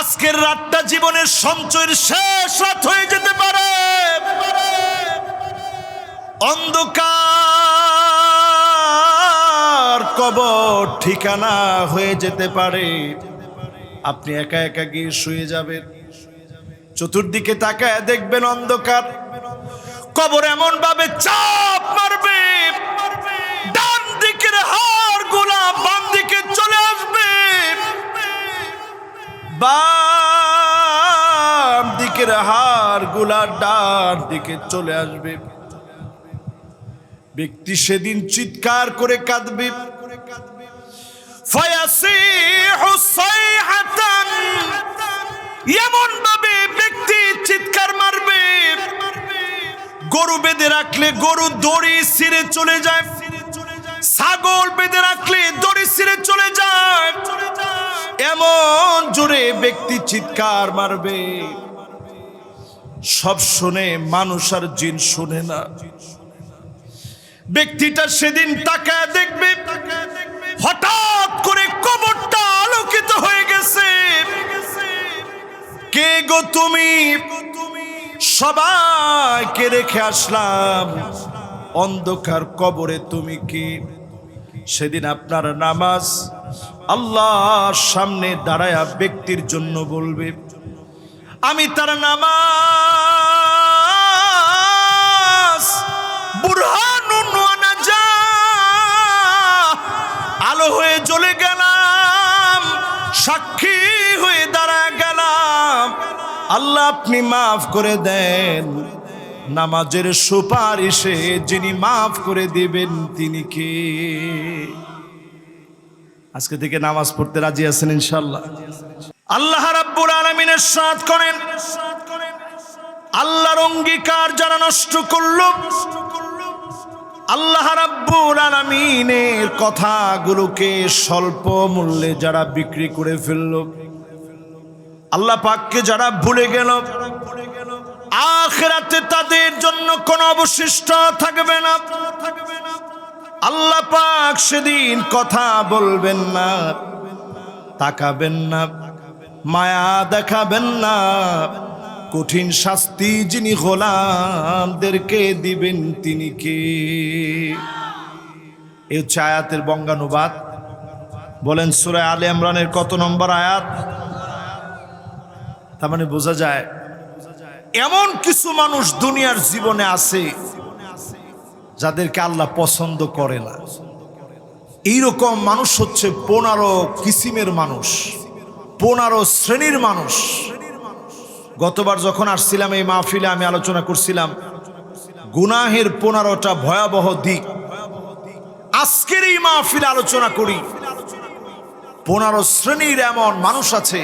আজকের রাতটা জীবনের সঞ্চয়ের শেষ রাত হয়ে যেতে পারে। অন্ধকার কবর ঠিকানা হয়ে যেতে পারে। আপনি একা একা গিয়ে শুয়ে যাবেন, চতুর্দিকে তাকায় দেখবেন অন্ধকার। কবর এমন ভাবে চাপ মারবে, ডান দিকের হাড় গুলা বাম দিকে চলে আসবে, বাম দিকের হাড় গুলা ডান দিকে চলে আসবে। ব্যক্তি সেদিন চিৎকার করে কাঁদবে। ফায়াসিহু সাইহাতান, এমন ভাবে ব্যক্তি চিৎকার মারবে, গরু বেঁধে রাখলে গরু দড়ি ছিঁড়ে চলে যায়, ছাগল বেঁধে রাখলে দড়ি ছিঁড়ে চলে যায়। এমন জোরে ব্যক্তি চিৎকার মারবে, সব শুনে মানুষ আর জিন শুনে না। ব্যক্তিটা সেদিন তাকায় দেখবে, হঠাৎ করে কবরটা আলোকিত হয়ে গেছে। কে গো তুমি? সবাইকে রেখে আসলাম অন্ধকার কবরে, তুমি কি? সেদিন আপনার নামাজ আল্লাহর সামনে দাঁড়ায়া ব্যক্তির জন্য বলবে, আমি তার নামাজ বুরহানুন ওয়া নাজাহ, আলো হয়ে জ্বলে গেলাম, সাক্ষী হয়ে দাঁড়া গেলাম। আল্লাহ আপনি মাফ করে দেন। নামাজের সুপারিশে যিনি মাফ করে দিবেন তিনি কে? আজকে থেকে নামাজ পড়তে রাজি আছেন ইনশাআল্লাহ? আল্লাহ রাব্বুল আলামিন ইরশাদ করেন, আল্লাহর অঙ্গীকার যারা নষ্ট করলো, আল্লাহ রাব্বুল আলামিনের কথাগুলোকে স্বল্প মূল্যে যারা বিক্রি করে ফেললো, আল্লাহ পাককে যারা ভুলে গেল, আখিরাতে তাদের জন্য কোনো অবশিষ্ট থাকবে না। আল্লাহ পাক সেদিন কথা বলবেন না, তাকাবেন না, মায়া দেখাবেন না। কঠিন শাস্তি যিনি গোলামদেরকে দিবেন তিনি কে? এই হচ্ছে আয়াতের বঙ্গানুবাদ। বলেন সূরা আলে ইমরানের কত নম্বর আয়াত? তার মানে বোঝা যায় এমন কিছু মানুষ দুনিয়ার জীবনে আছে যাদেরকে আল্লাহ পছন্দ করে না। এইরকম মানুষ হচ্ছে 15 কিসিমের মানুষ, 15 শ্রেণীর মানুষ। গতবার যখন আসছিলাম এই মাহফিলে আমি আলোচনা করছিলাম গুনাহের 15টা ভয়াবহ দিক। আজকের এই মাহফিলে আলোচনা করি 15 শ্রেণীর এমন মানুষ আছে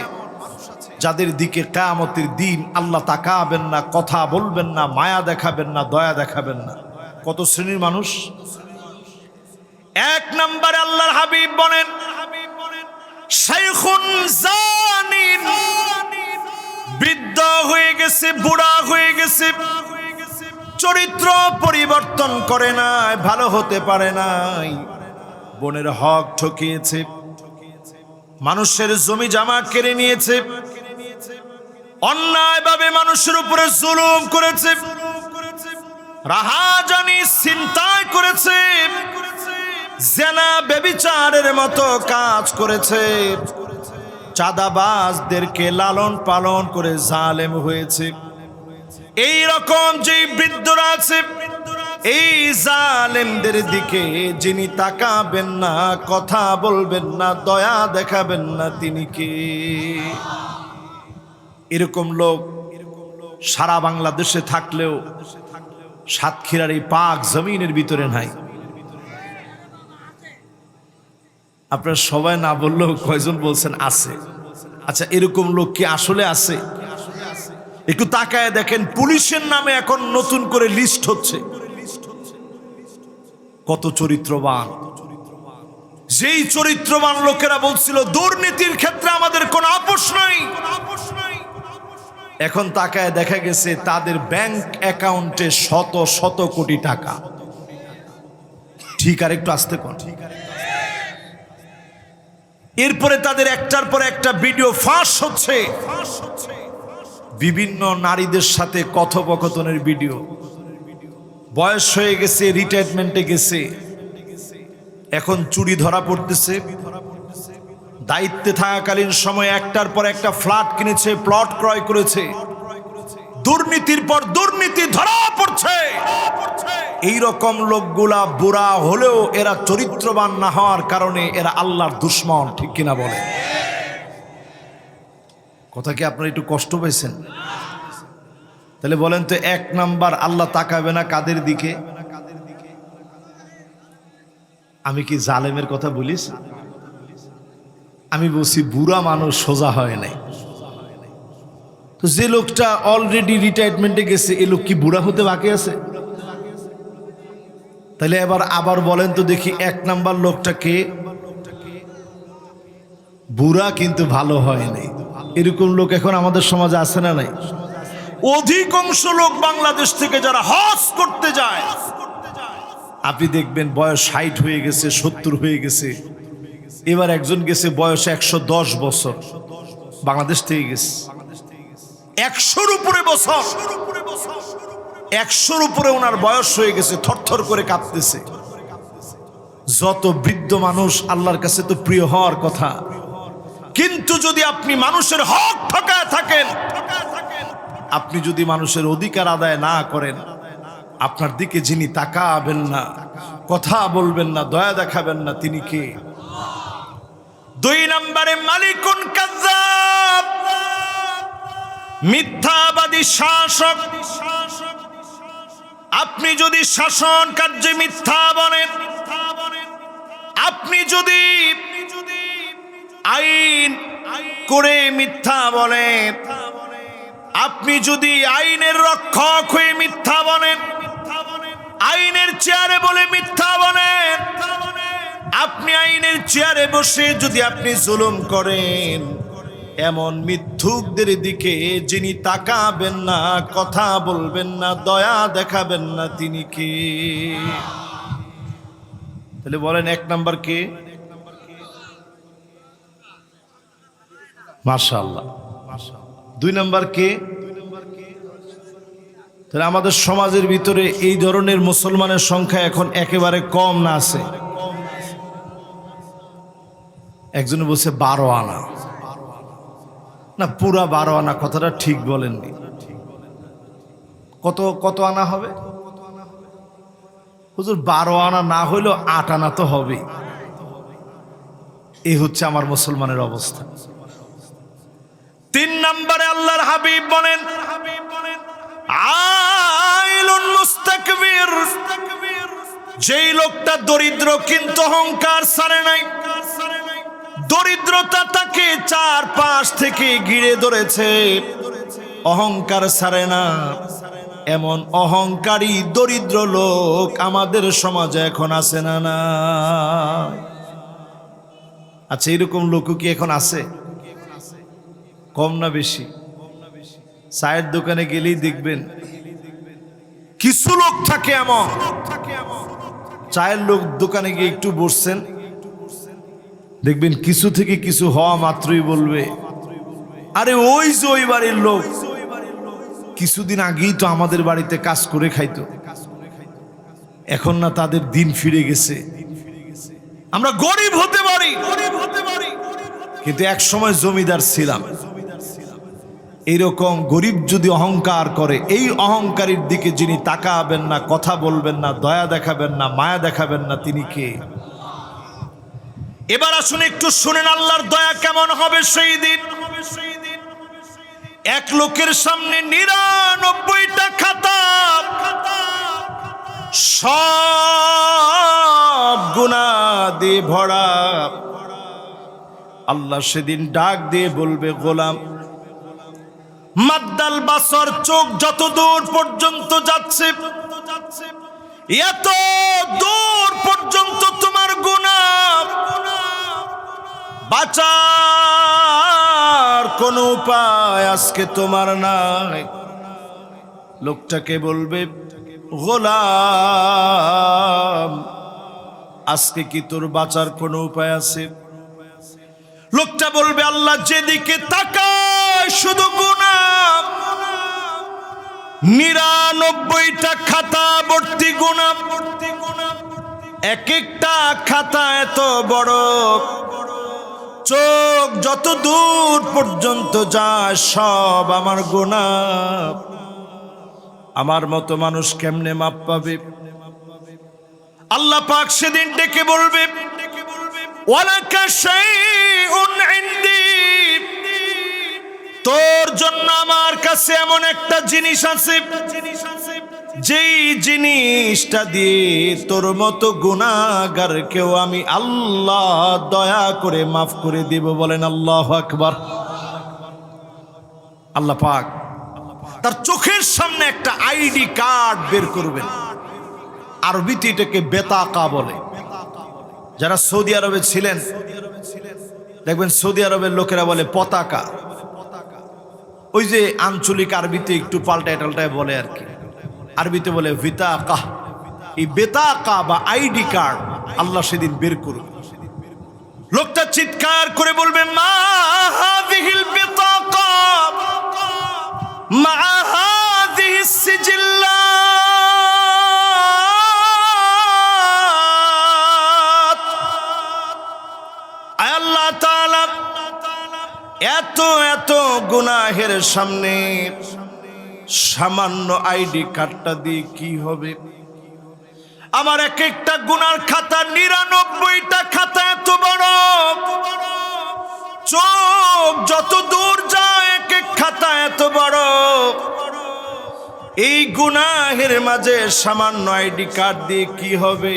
যাদের দিকে কিয়ামতের দিন আল্লাহ তাকাবেন না, কথা বলবেন না, মায়া দেখাবেন না, দয়া দেখাবেন না। কত শ্রেণীর মানুষ? 1 নম্বরে আল্লাহর হাবিব বলেন, শাইখুন জানিন, বৃদ্ধ হয়ে গেছে, বুড়া হয়ে গেছে, চরিত্র পরিবর্তন করে নাই, ভালো হতে পারে নাই, বোনের হক ঠকিয়েছে, মানুষের জমি জামা কেড়ে নিয়েছে, অন্যায়ভাবে মানুষের উপরে জুলুম করেছে, রাহাজানি ছিনতাই করেছে, জেনা ব্যভিচারের মতো কাজ করেছে, চাঁদাবাজদেরকে লালন পালন করে জালেম হয়েছে। এই রকম যে বৃদ্ধরা আছে, এই জালেমদের দিকে যিনি তাকাবেন না, কথা বলবেন না, দয়া দেখাবেন না, তিনি কে? এরকম লোক সারা বাংলাদেশে থাকলেও সাতক্ষীরার এই পাক জমিনের ভিতরে নাই। আপনারা সবাই না বললেও কয়জন বলছেন আছে? আচ্ছা, এরকম লোক কি আসলে আছে? একটু তাকায় দেখেন, পুলিশের নামে এখন নতুন করে লিস্ট হচ্ছে। কত চরিত্রবান! যেই চরিত্রবান লোকেরা বলছিল দুর্নীতির ক্ষেত্রে আমাদের কোনো আপোষ নাই, এখন তাকায় দেখা গেছে তাদের ব্যাংক অ্যাকাউন্টে শত শত কোটি টাকা। ঠিক, আর একটু আসতে কোন এরপরে তাদের একটার পর একটা ভিডিও ফাঁস হচ্ছে, বিভিন্ন নারীদের সাথে কথোপকথনের ভিডিও। বয়স হয়ে গেছে, রিটায়ারমেন্টে গেছে, এখন চুরি ধরা পড়তেছে। দায়িত্বে থাকাকালীন সময় একটার পর একটা ফ্ল্যাট কিনেছে, প্লট ক্রয় করেছে, দুর্নীতির পর দুর্নীতি ধরা পড়ছে। এই রকম লোকগুলা বুড়া হলেও এরা চরিত্রবান না হওয়ার কারণে এরা আল্লাহর দুশমন, ঠিক কিনা বলে? কথা কি আপনারা একটু কষ্ট পেয়েছেন? তাহলে বলেন তো, এক নাম্বার আল্লাহ তাকাবে না কাদের দিকে? আমি কি জালেমের কথা বলিস? আমি বলছি বুড়া মানুষ সোজা হয় নাই। তো যে লোকটা অলরেডি রিটায়ারমেন্টে গেছে, এই লোক কি বুড়া হতে বাকি আছে? তাহলে আবার বলেন তো দেখি, এক নাম্বার লোকটা কে? বুড়া কিন্তু ভালো হয় নাই, এরকম লোক এখন আমাদের সমাজে আছে না নাই? অধিকাংশ লোক বাংলাদেশ থেকে যারা হজ করতে যায়, আপনি দেখবেন বয়স 60 হয়ে গেছে, 70 হয়ে গেছে। এবার একজন গেছে বয়স 110 বছর, বাংলাদেশ থেকে গেছে। 100-র উপরে বছর, 100-র উপরে ওনার বয়স হয়ে গেছে, থরথর করে কাঁপতেছে। যত বৃদ্ধ মানুষ আল্লাহর কাছে তো প্রিয় হওয়ার কথা, কিন্তু যদি আপনি মানুষের হক ঠকায় থাকেন, আপনি যদি মানুষের অধিকার আদায় না করেন, আপনার দিকে যিনি তাকাবেন না, কথা বলবেন না, দয়া দেখাবেন না, তিনি কে? 2 নম্বরে মালিকুন কাযযাব, মিথ্যাবাদী শাসক। আপনি যদি শাসন কার্যে মিথ্যা বলেন, আপনি যদি আইন করে মিথ্যা বলেন, আপনি যদি আইনের রক্ষক হয়ে মিথ্যা বলেন, আইনের চেয়ারে বলে মিথ্যা বলেন, আপনি আইনের চেয়ারে বসে যদি আপনি জুলুম করেন, এমন মিথ্যুকদের দিকে যিনি তাকাবেন না, কথা বলবেন না, দয়া দেখাবেন না, তিনি কে? তাহলে বলেন এক নাম্বার কে? মাশাআল্লাহ। 2 নাম্বার কে? তাহলে আমাদের সমাজের ভিতরে এই ধরনের মুসলমানের সংখ্যা এখন একেবারে কম না আছে? একজনে বলছে 12 আনা, না পুরা 12 আনা কথাটা ঠিক বলেননি। কত আনা হবে হুজুর? 12 আনা না হইলেও 8 আনা তো হবে। এই হচ্ছে আমার মুসলমানের অবস্থা। 3 নম্বরে আল্লাহর হাবিব বলেন, আইলুন মুস্তাকবির, যেই লোকটা দরিদ্র কিন্তু অহংকার ছাড়ে নাই, দরিদ্রতা তাকে চারপাশ থেকে ঘিরে ধরেছে, অহংকার ছাড়ে না, এমন অহংকারী দরিদ্র লোক আমাদের সমাজে এখন আছে না? না, আচ্ছা এরকম লোক কি এখন আছে? কম না বেশি? চায়ের দোকানে গেলেই দেখবেন কিছু লোক থাকে এমন, চায়ের লোক দোকানে গিয়ে একটু বসছেন, দেখবেন কিছু থেকে কিছু হওয়া মাত্রই বলবে, আরে ওই যে ওই বাড়ির লোক, কিছুদিন আগেই তো আমাদের বাড়িতে কাজ করে খাইতো, এখন না তাদের দিন ফিরে গেছে। আমরা গরিব হতে পারি, কিন্তু এক সময় জমিদার ছিলাম। এইরকম গরিব যদি অহংকার করে, এই অহংকারীর দিকে যিনি তাকাবেন না, কথা বলবেন না, দয়া দেখাবেন না, মায়া দেখাবেন না, তিনি কে? এবার আসুন একটু শুনেন আল্লাহর দয়া কেমন হবে সেই দিন। এক লোকের সামনে 99টা খাতা, সব গুনাহ দিয়ে ভরা। আল্লাহ সেদিন ডাক দিয়ে বলবে, গোলাম মাদ্দাল বাসর, চোখ যত দূর পর্যন্ত যাচ্ছে, এত দূর পর্যন্ত তোমার গুনাহ, বাঁচার কোন উপায় আজকে তোমার নাই। লোকটাকে বলবে, গোলাম আজকে কি তোর বাঁচার কোন উপায় আছে? লোকটা বলবে আল্লাহ যেদিকে তাকায় শুধু গুনাহ, 99টা খাতা ভর্তি গুনাহ, এক একটা খাতা এত বড়, চোখ যত দূর পর্যন্ত যায় সব আমার গুনাহ। আমার মতো মানুষ কেমনে মাপ পাবে? আল্লাহ পাক সেদিন ডেকে বলবে ওয়ালাকা শাইউন ইনদি, তোর জন্য আমার কাছে এমন একটা জিনিস আছে যেই জিনিসটা দিয়ে তোর মতো গুনাহগার কেউ আমি আল্লাহ দয়া করে মাফ করে দিব। বলেন আল্লাহু আকবার। আল্লাহ পাক তার চোখের সামনে একটা আইডি কার্ড বের করবেন। আরবিতে এটাকে বেতাকা বলে। যারা সৌদি আরবে ছিলেন দেখবেন সৌদি আরবের লোকেরা বলে পতাকা। ওই যে আঞ্চলিক আরবিতে একটু পাল্টায় টাল্টায় বলে আর কি, আরবিতে বলে বিতাকা। এই বেতাকা বা আইডি কার্ড আল্লাহ সেদিন বের করবে। লোকটা চিৎকার করে বলবে মা হাযিহিল বিতাকা মা হাযিহিস সিজিল্লাত। আয় আল্লাহ তাআলা, এত এত গুনাহের সামনে সামান্য আইডি কার্ডটা দিয়ে কি হবে? আমার এক একটা গুনার খাতা 99টা খাতা এত বড়, চোখ যত দূর যায় এক এক খাতা এত বড়। এই গুনাহের মাঝে সামান্য আইডি কার্ড দিয়ে কি হবে?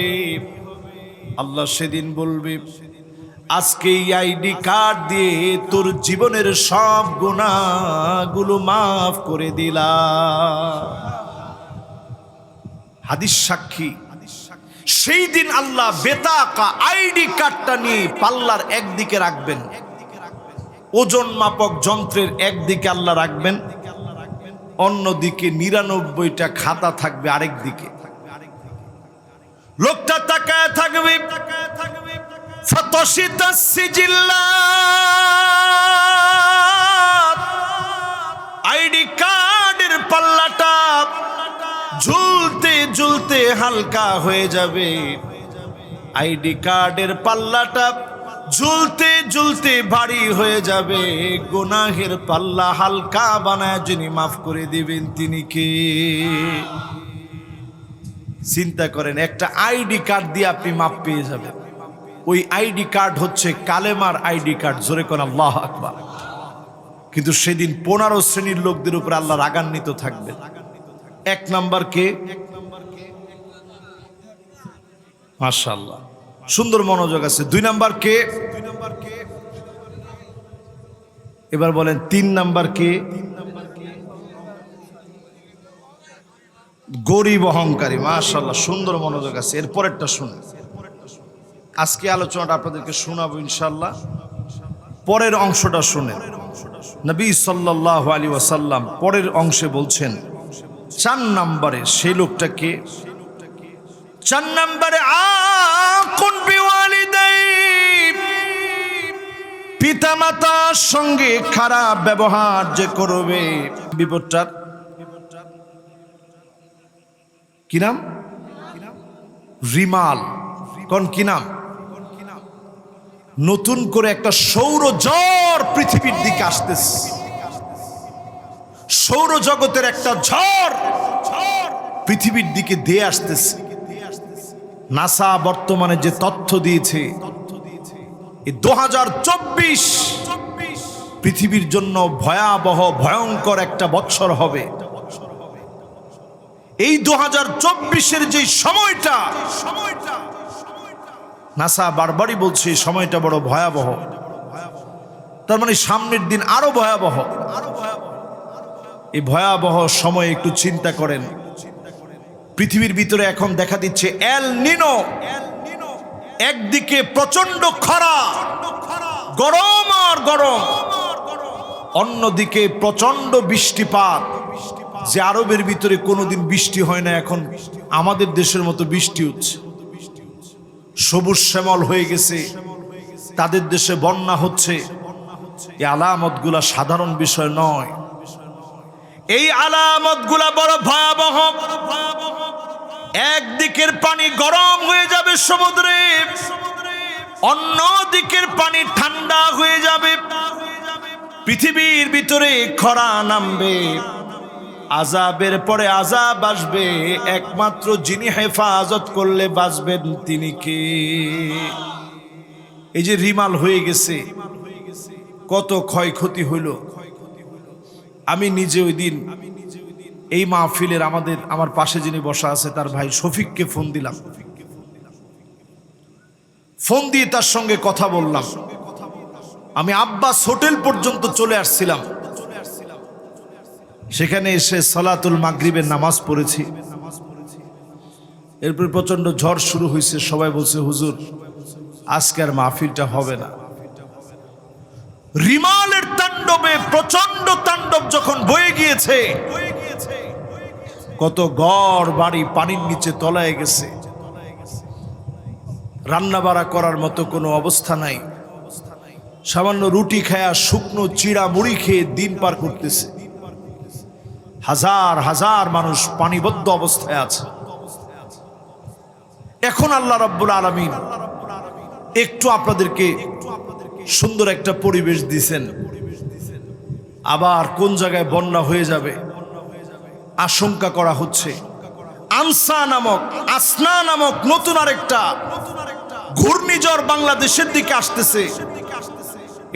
আল্লাহ সেদিন বলবে আজকে এই আইডি কার্ড দিয়ে তোর জীবনের সব গুনাহগুলো মাফ করে দিলাম। হাদিস সাক্ষী, সেই দিন আল্লাহ বেতাকা আইডি কার্ডটা নিয়ে পাল্লার একদিকে রাখবেন, ওজন মাপক যন্ত্রের একদিকে আল্লাহ রাখবেন, অন্যদিকে 99টা খাতা থাকবে আরেক দিকে। লোকটা তাকায় থাকবে, ফাতাশিতাস সিজিল্লাত, আইডি কার্ডের পাল্লাটা ঝুলতে ঝুলতে হালকা হয়ে যাবে। আইডি কার্ডের পাল্লাটা ঝুলতে ঝুলতে ভারী হয়ে যাবে। গুনাহের পাল্লা হালকা বানায় যিনি মাফ করে দিবেন তিনি কে? চিন্তা করেন, একটা আইডি কার্ড দিয়ে আপনি মাপ পেয়ে যাবেন। ওই আইডি কার্ড হচ্ছে কালেমার আইডি কার্ড। জোরে কোন আল্লাহু আকবার। কিন্তু সেদিন 15 শ্রেণীর লোকদের উপর আল্লাহ রাগান্বিত থাকবেন। এক নাম্বার কে? মাশাআল্লাহ, সুন্দর মনোযোগ আছে। 2 নাম্বার কে? এবার বলেন 3 নাম্বার কে? গরিব অহংকারী। মাশাআল্লাহ, সুন্দর মনোযোগ আছে। এর পরেরটা শুনুন। আজকে আলোচনাটা আপনাদেরকে শোনাবো ইনশাআল্লাহ। পরের অংশটা শুনেন। নবী সাল্লাল্লাহু আলাইহি ওয়াসাল্লাম পরের অংশে বলছেন 4 নম্বরে সেই লোকটাকে, 4 নম্বরে আকুন বিওয়ালিদাই, পিতামাতার সঙ্গে খারাপ ব্যবহার যে করবে। বিপদটার কি নাম? রিমাল। কোন কি নাম? নতুন করে একটা সৌরঝড় পৃথিবীর দিকে আসতেছে। সৌরজগতের একটা ঝড় পৃথিবীর দিকে দিয়ে আসতেছে। নাসা বর্তমানে যে তথ্য দিয়েছে, এই 2024 পৃথিবীর জন্য ভয়াবহ ভয়ঙ্কর একটা বৎসর হবে। এই 2024-এর যে সময়টা, নাসা বারবারই বলছে সময়টা বড় ভয়াবহ। তার মানে সামনের দিন আরো ভয়াবহ। এই ভয়াবহ সময়ে একটু চিন্তা করেন, পৃথিবীর ভিতরে এখন দেখা দিচ্ছে এল নিনো। একদিকে প্রচন্ড খরা, গরম আর গরম, অন্যদিকে প্রচন্ড বৃষ্টিপাত। যে আরবের ভিতরে কোনোদিন বৃষ্টি হয় না, এখন আমাদের দেশের মতো বৃষ্টি হচ্ছে। সবুজ শ্যামল হয়ে গেছে, তাদের দেশে বন্যা হচ্ছে, এই আলামতগুলা সাধারণ বিষয় নয়। এই আলামতগুলা বড় ভয়াবহ। একদিকের পানি গরম হয়ে যাবে সমুদ্রে, অন্য দিকের পানি ঠান্ডা হয়ে যাবে, পৃথিবীর ভিতরে খরা নামবে, আযাবের পরে আযাব আসবে। একমাত্র যিনি হেফাজত করলে বাঁচবেন তিনি কে? এই যে রিমাল হয়ে গেছে, কত ক্ষয়ক্ষতি হইল। আমি নিজে ওই দিন এই মাহফিলের আমার পাশে যিনি বসা আছে তার ভাই শফিককে ফোন দিলাম। ফোন দিয়ে তার সঙ্গে কথা বললাম। আমি আব্বাস হোটেল পর্যন্ত চলে আসছিলাম, সেখানে এসে সালাতুল মাগরিবের নামাজ পড়েছি। এরপর প্রচন্ড ঝড় শুরু হয়েছে। সবাই বলছে হুজুর আজকে আর মাহফিলটা হবে না। রিমালের তাণ্ডবে, প্রচন্ড তাণ্ডব যখন বয়ে গিয়েছে, কত ঘর বাড়ি পানির নিচে তলায় গেছে, রান্না বাড়া করার মতো কোনো অবস্থা নাই। সামান্য রুটি খায়া শুকনো চিড়া মুড়ি খেয়ে দিন পার করতেছে। হাজার হাজার মানুষ পানিবদ্ধ অবস্থায় আছে। এখন আল্লাহ রাব্বুল আলামিন একটু আপনাদেরকে সুন্দর একটা পরিবেশ দিয়েছেন। আবার কোন জায়গায় বন্যা হয়ে যাবে আশঙ্কা করা হচ্ছে। আসনা নামক নতুন আরেকটা ঘূর্ণিঝড় বাংলাদেশের দিকে আসতেছে।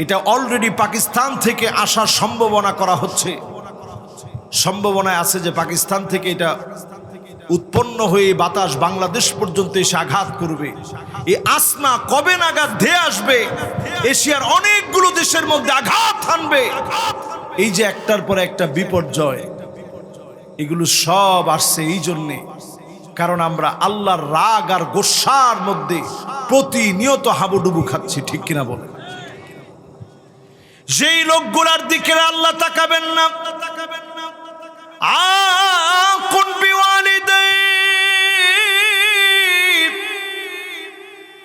এটা অলরেডি পাকিস্তান থেকে আসার সম্ভাবনা করা হচ্ছে। সম্ভাবনায় আছে যে পাকিস্তান থেকে এটা উৎপন্ন হয়ে বাতাস বাংলাদেশ পর্যন্ত এসে আঘাত করবে। এই আসনা কবে নাগাদ ধেয়ে আসবে, এশিয়ার অনেকগুলো দেশের মধ্যে আঘাত হানবে। এই যে একটার পর একটা বিপর্যয়, এগুলো সব আসছে এই জন্যে, কারণ আমরা আল্লাহর রাগ আর গোসার মধ্যে প্রতিনিয়ত হাবুডুবু খাচ্ছি। ঠিক কিনা বলেন? যেই লোকগুলার দিকে আল্লাহ তাকাবেন না,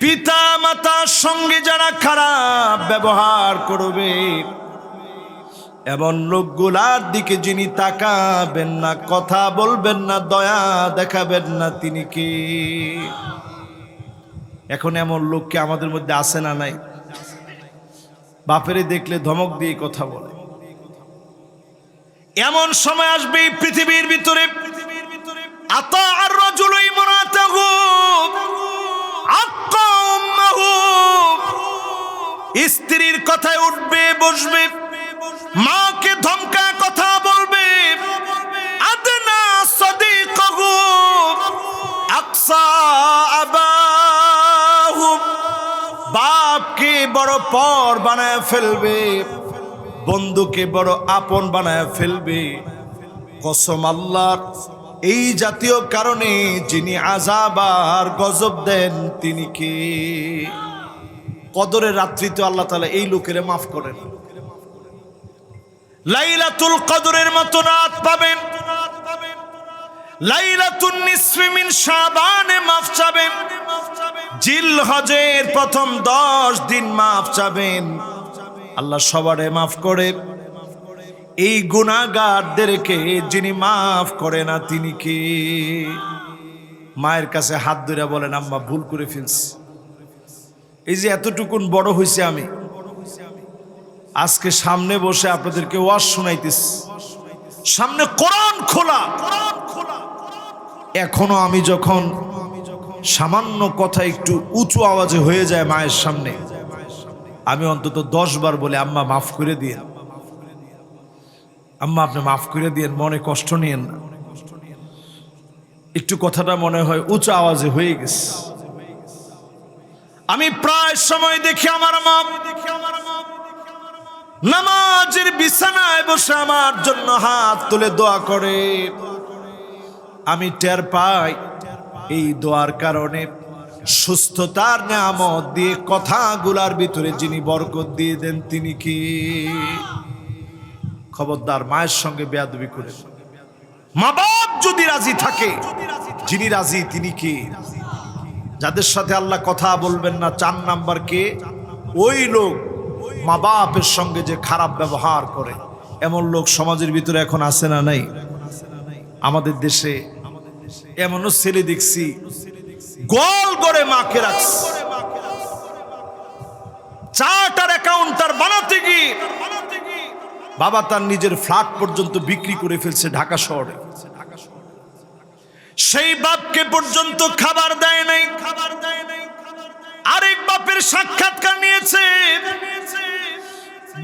পিতা মাতার সঙ্গে যারা খারাপ ব্যবহার করবে, এমন লোকগুলার দিকে যিনি তাকাবেন না, কথা বলবেন না, দয়া দেখাবেন না, তিনি কে? এখন এমন লোককে আমাদের মধ্যে আছে না নাই? বাপেরে দেখলে ধমক দিয়ে কথা বলে। এমন সময় আসবে পৃথিবীর ভিতরে, আতা আর রাজুলু ইমরাতাহু আক্কা উম্মাহু, স্ত্রীর কথায় উঠবে বসবে, মাকে ধমকা কথা বলবে, আদনা সাদিকাহু আকসা আবাহু, বাপকে বড় পর বানায় ফেলবে, বন্ধুকে বড় আপন বানায় ফেলবে। কসম আল্লাহর, এই জাতীয় কারণে যিনি আযাব আর গজব দেন তিনি কে? কদরের রাত্রিতে আল্লাহ তাআলা এই লোকের মাফ করেন। লাইলাতুল কদরের মতো রাত পাবেন, লাইলাতুন নিসফি মিন শাবানে মাফ চাবেন, জিলহজের প্রথম 10 দিন মাফ চাবেন। আল্লাহ সবারে মাফ করে। এই গুনাহগারদেরকে যিনি মাফ করে না তিনি কে? মায়ের কাছে হাত ধরে বলেন আম্মা ভুল করে ফেলছি। এই যে এতটুকুন বড় হয়েছে আমি, আজকে সামনে বসে আপনাদেরকে ওয়াজ শোনাইতেছি, সামনে কোরআন খোলা। এখনো আমি যখন সামান্য কথা একটু উঁচু আওয়াজে হয়ে যায় মায়ের সামনে, আমি অন্তত 10 বার বলে আম্মা মাফ করে দিয়েন, আম্মা আপনি মাফ করে দিয়েন, মনে কষ্ট নিয়েন না। একটু কথাটা মনে হয় উঁচু আওয়াজে হয়ে গেছে। আমি প্রায় সময় দেখি আমার মা নামাজের বিছানায় বসে আমার জন্য হাত তুলে দোয়া করে। আমি টের পাই এই দোয়ার কারণে সুস্থতার নিয়ামত দিয়ে কথাগুলার ভিতরে যিনি বরকত দিয়ে দেন তিনি কি? খবরদার মায়ের সঙ্গে বেয়াদবি করে। মা বাপ যদি রাজি থাকে, যিনি রাজি তিনি কি? যাদের সাথে আল্লাহ কথা বলবেন না 4 নাম্বার কে? ওই লোক মা বাপের সঙ্গে যে খারাপ ব্যবহার করে, এমন লোক সমাজের ভিতরে এখন আছে না নাই? আমাদের দেশে এমনও ছেলে দেখছি গোল করে মাকে রাখছে, চার্টার অ্যাকাউন্টার বানাতে গিয়ে বাবা তার নিজের ফ্ল্যাট পর্যন্ত বিক্রি করে ফেলছে ঢাকা শহরে। সেই বাপকে পর্যন্ত খাবার দেয় নাই। আরেক বাপের সাক্ষাৎকার নিয়েছে,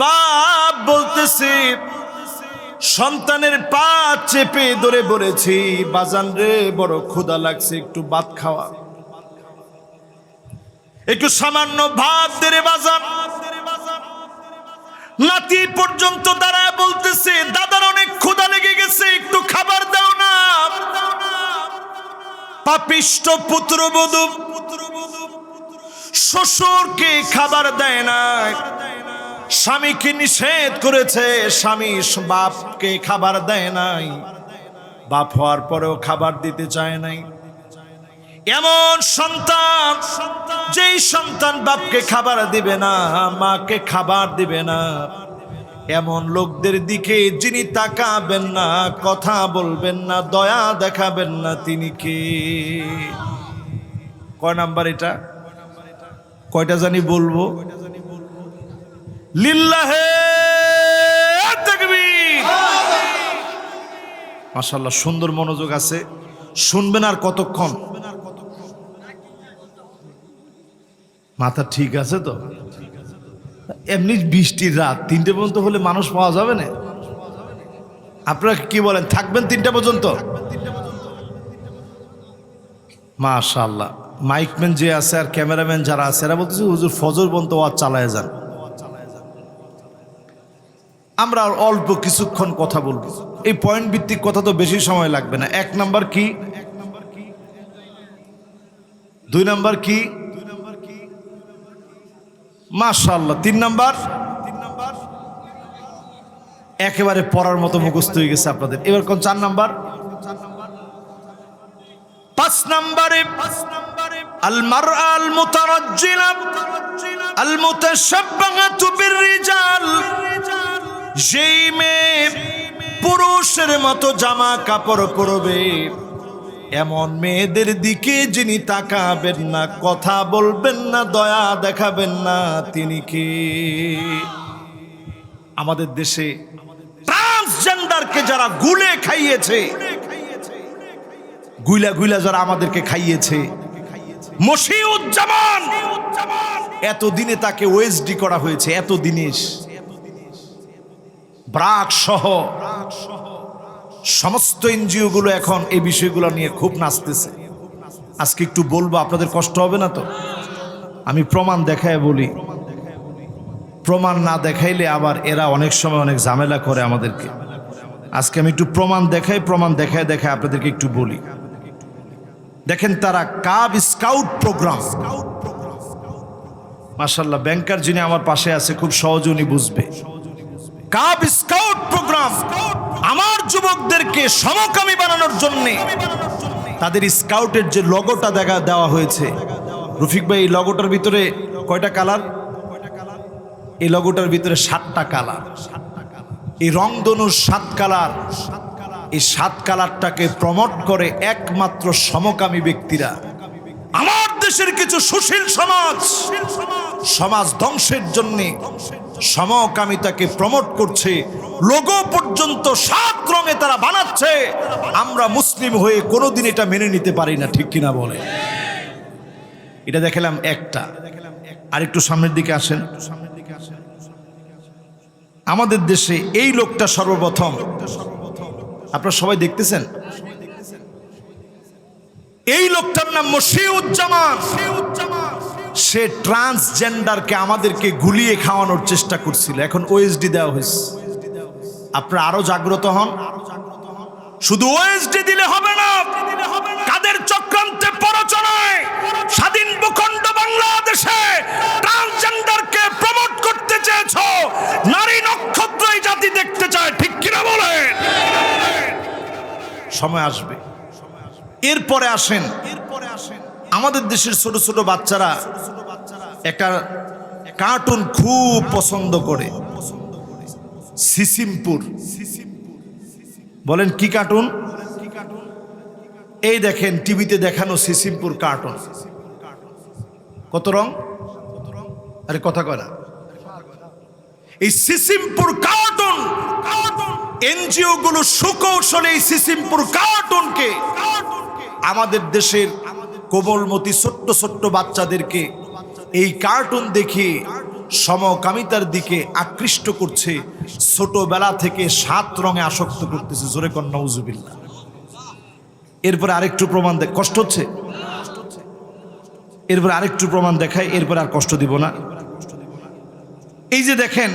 বাপ বলতেছে সন্তানের পা চেপে ধরে বলেছি, বাজান রে বড় ক্ষুধা লাগছে, একটু ভাত খাওয়া, একটু সামান্য ভাত দে রে বাজান। নাতি পর্যন্ত দাঁড়ায় বলতেছে, দাদার অনেক ক্ষুধা লেগে গেছে, একটু খাবার দাও না। পাপিষ্ঠ পুত্রবধূ শ্বশুরকে খাবার দেয় না, স্বামীকে নিষেধ করেছে, স্বামী বাপকে খাবার দেয় নাই, বাপ হওয়ার পরেও খাবার দিতে চায় নাই। এমন সন্তান, যেই সন্তান বাপকে খাবার দিবে না, মাকে খাবার দিবে না, এমন লোকদের দিকে যিনি তাকাবেন না, কথা বলবেন না, দয়া দেখাবেন না, তিনি কে? কয় নাম্বার এটা? কয়টা জানি বলবো? লিল্লাহে তাকবীর। মাশাআল্লাহ, সুন্দর মনোযোগ আছে। শুনবেন আর কতক্ষণ? মাথা ঠিক আছে তো? এমনি বৃষ্টির রাত, 3টে পর্যন্ত হলে মানুষ পাওয়া যাবে না? আপনারা কি বলেন, থাকবেন 3টা পর্যন্ত? মাশাআল্লাহ, মাইকম্যান যে আছে আর ক্যামেরাম্যান যারা আছে এরা বলতেছে হুজুর ফজর পর্যন্ত ওয়াজ চালায় যান। আমরা আর অল্প কিছুক্ষণ কথা বলবো, এই পয়েন্ট ভিত্তিক কথা তো বেশি সময় লাগবে না। 1 নাম্বার কি, 2 নাম্বার কি, মাশাআল্লাহ 3 নাম্বার একেবারে পড়ার মতো মুখস্থ হয়ে গেছে আপনাদের। এবার কোন 4 নাম্বার? 5 নাম্বারে আল মারআ আল মুতারাজ্জিলা আল মুতাশাব্বাহাতু বিররিজাল, যেই মেয়ে পুরুষের মতো জামা কাপড় পরবে, এমন মেয়েদের দিকে যিনি তাকাবেন না, কথা বলবেন না, দয়া দেখাবেন না, তিনি কে? আমাদের দেশে ট্রান্সজেন্ডারকে যারা গুলে খাইয়েছে, গুইলা গুইলা যারা আমাদেরকে খাইয়েছে, মশিউজ্জামান, এতদিনে তাকে ওএসডি করা হয়েছে, এত দিনেশ ব্রাক সহ সমস্ত এনজিও গুলো এখন এই বিষয়গুলো নিয়ে খুব নাচতেছে। আজকে একটু বলবো, আপনাদের কষ্ট হবে না তো? আমি প্রমাণ দেখায় বলি, প্রমাণ না দেখাইলে আবার এরা অনেক সময় অনেক ঝামেলা করে আমাদেরকে। আজকে আমি একটু প্রমাণ দেখাই, প্রমাণ দেখায় দেখায় আপনাদেরকে একটু বলি। দেখেন, তারা কাব স্কাউট প্রোগ্রাম, মাশাআল্লাহ ব্যাংকার যিনি আমার পাশে আছে খুব সহজে উনি বুঝবে। কাব স্কাউট প্রোগ্রাম আমার যুবকদেরকে সমকামী বানানোর জন্য তাদের স্কাউটের যে লোগোটা দেওয়া হয়েছে, রফিক ভাই এই লোগোটার ভিতরে কয়টা কালার? এই লোগোটার ভিতরে 7টা কালার, এই রংধনুর 7 কালার। এই 7 কালারটাকে প্রমোট করে একমাত্র সমকামী ব্যক্তিরা। আমার দেশের কিছু সুশীল সমাজ ধ্বংসের জন্য সমকামিতাকে প্রমোট করছে, লোগো পর্যন্ত 7 রঙে তারা বানাচ্ছে। আমরা মুসলিম হয়ে কোনোদিন এটা মেনে নিতে পারি না, ঠিক কিনা বলে? এটা দেখালাম একটা। আর একটু সামনের দিকে আসেন। আমাদের দেশে এই লোকটা সর্বপ্রথম, আপনারা সবাই দেখতেছেন, এই লোকটার নাম মশিউজ্জামান। সে ট্রান্সজেন্ডারকে আমাদেরকে গুলিয়ে খাওয়ানোর চেষ্টা করছিল, এখন ওএসডি দেওয়া হয়েছে। আপনারা আরো জাগ্রত হন। শুধু ওএসডি দিলে হবে না, কাদের চক্রান্তে প্ররোচনায় স্বাধীন ভূখণ্ড বাংলাদেশে ট্রান্সজেন্ডারকে প্রমোট করতে চেয়েছো। নারী নক্ষত্র এই জাতি দেখতে চায়, ঠিক কিনা বলেন? সময় আসবে। এরপরে আসেন, আমাদের দেশের ছোট ছোট বাচ্চারা একটা কার্টুন খুব পছন্দ করে, সিসিমপুর। বলেন কি কার্টুন? এই দেখেন টিভিতে দেখানো সিসিমপুর কার্টুন। কত রং? আরে কথা কয় না। এই সিসিমপুর কার্টুন, এনজিও গুলো সুকৌশলে এই সিসিমপুর কার্টুনকে আমাদের দেশের কোমলমতি ছোট্ট ছোট্ট বাচ্চাদেরকে এই কার্টুন দেখে সমকামিতার দিকে আকৃষ্ট করছে, ছোটবেলা থেকে 7 রঙে আসক্ত করতেছে। জোরে কর নাউজুবিল্লাহ। এরপরে আরেকটু প্রমাণ দেখ, কষ্ট হচ্ছে, এরপরে আরেকটু প্রমাণ দেখায়, এরপরে আর কষ্ট দিব না। এই যে দেখেন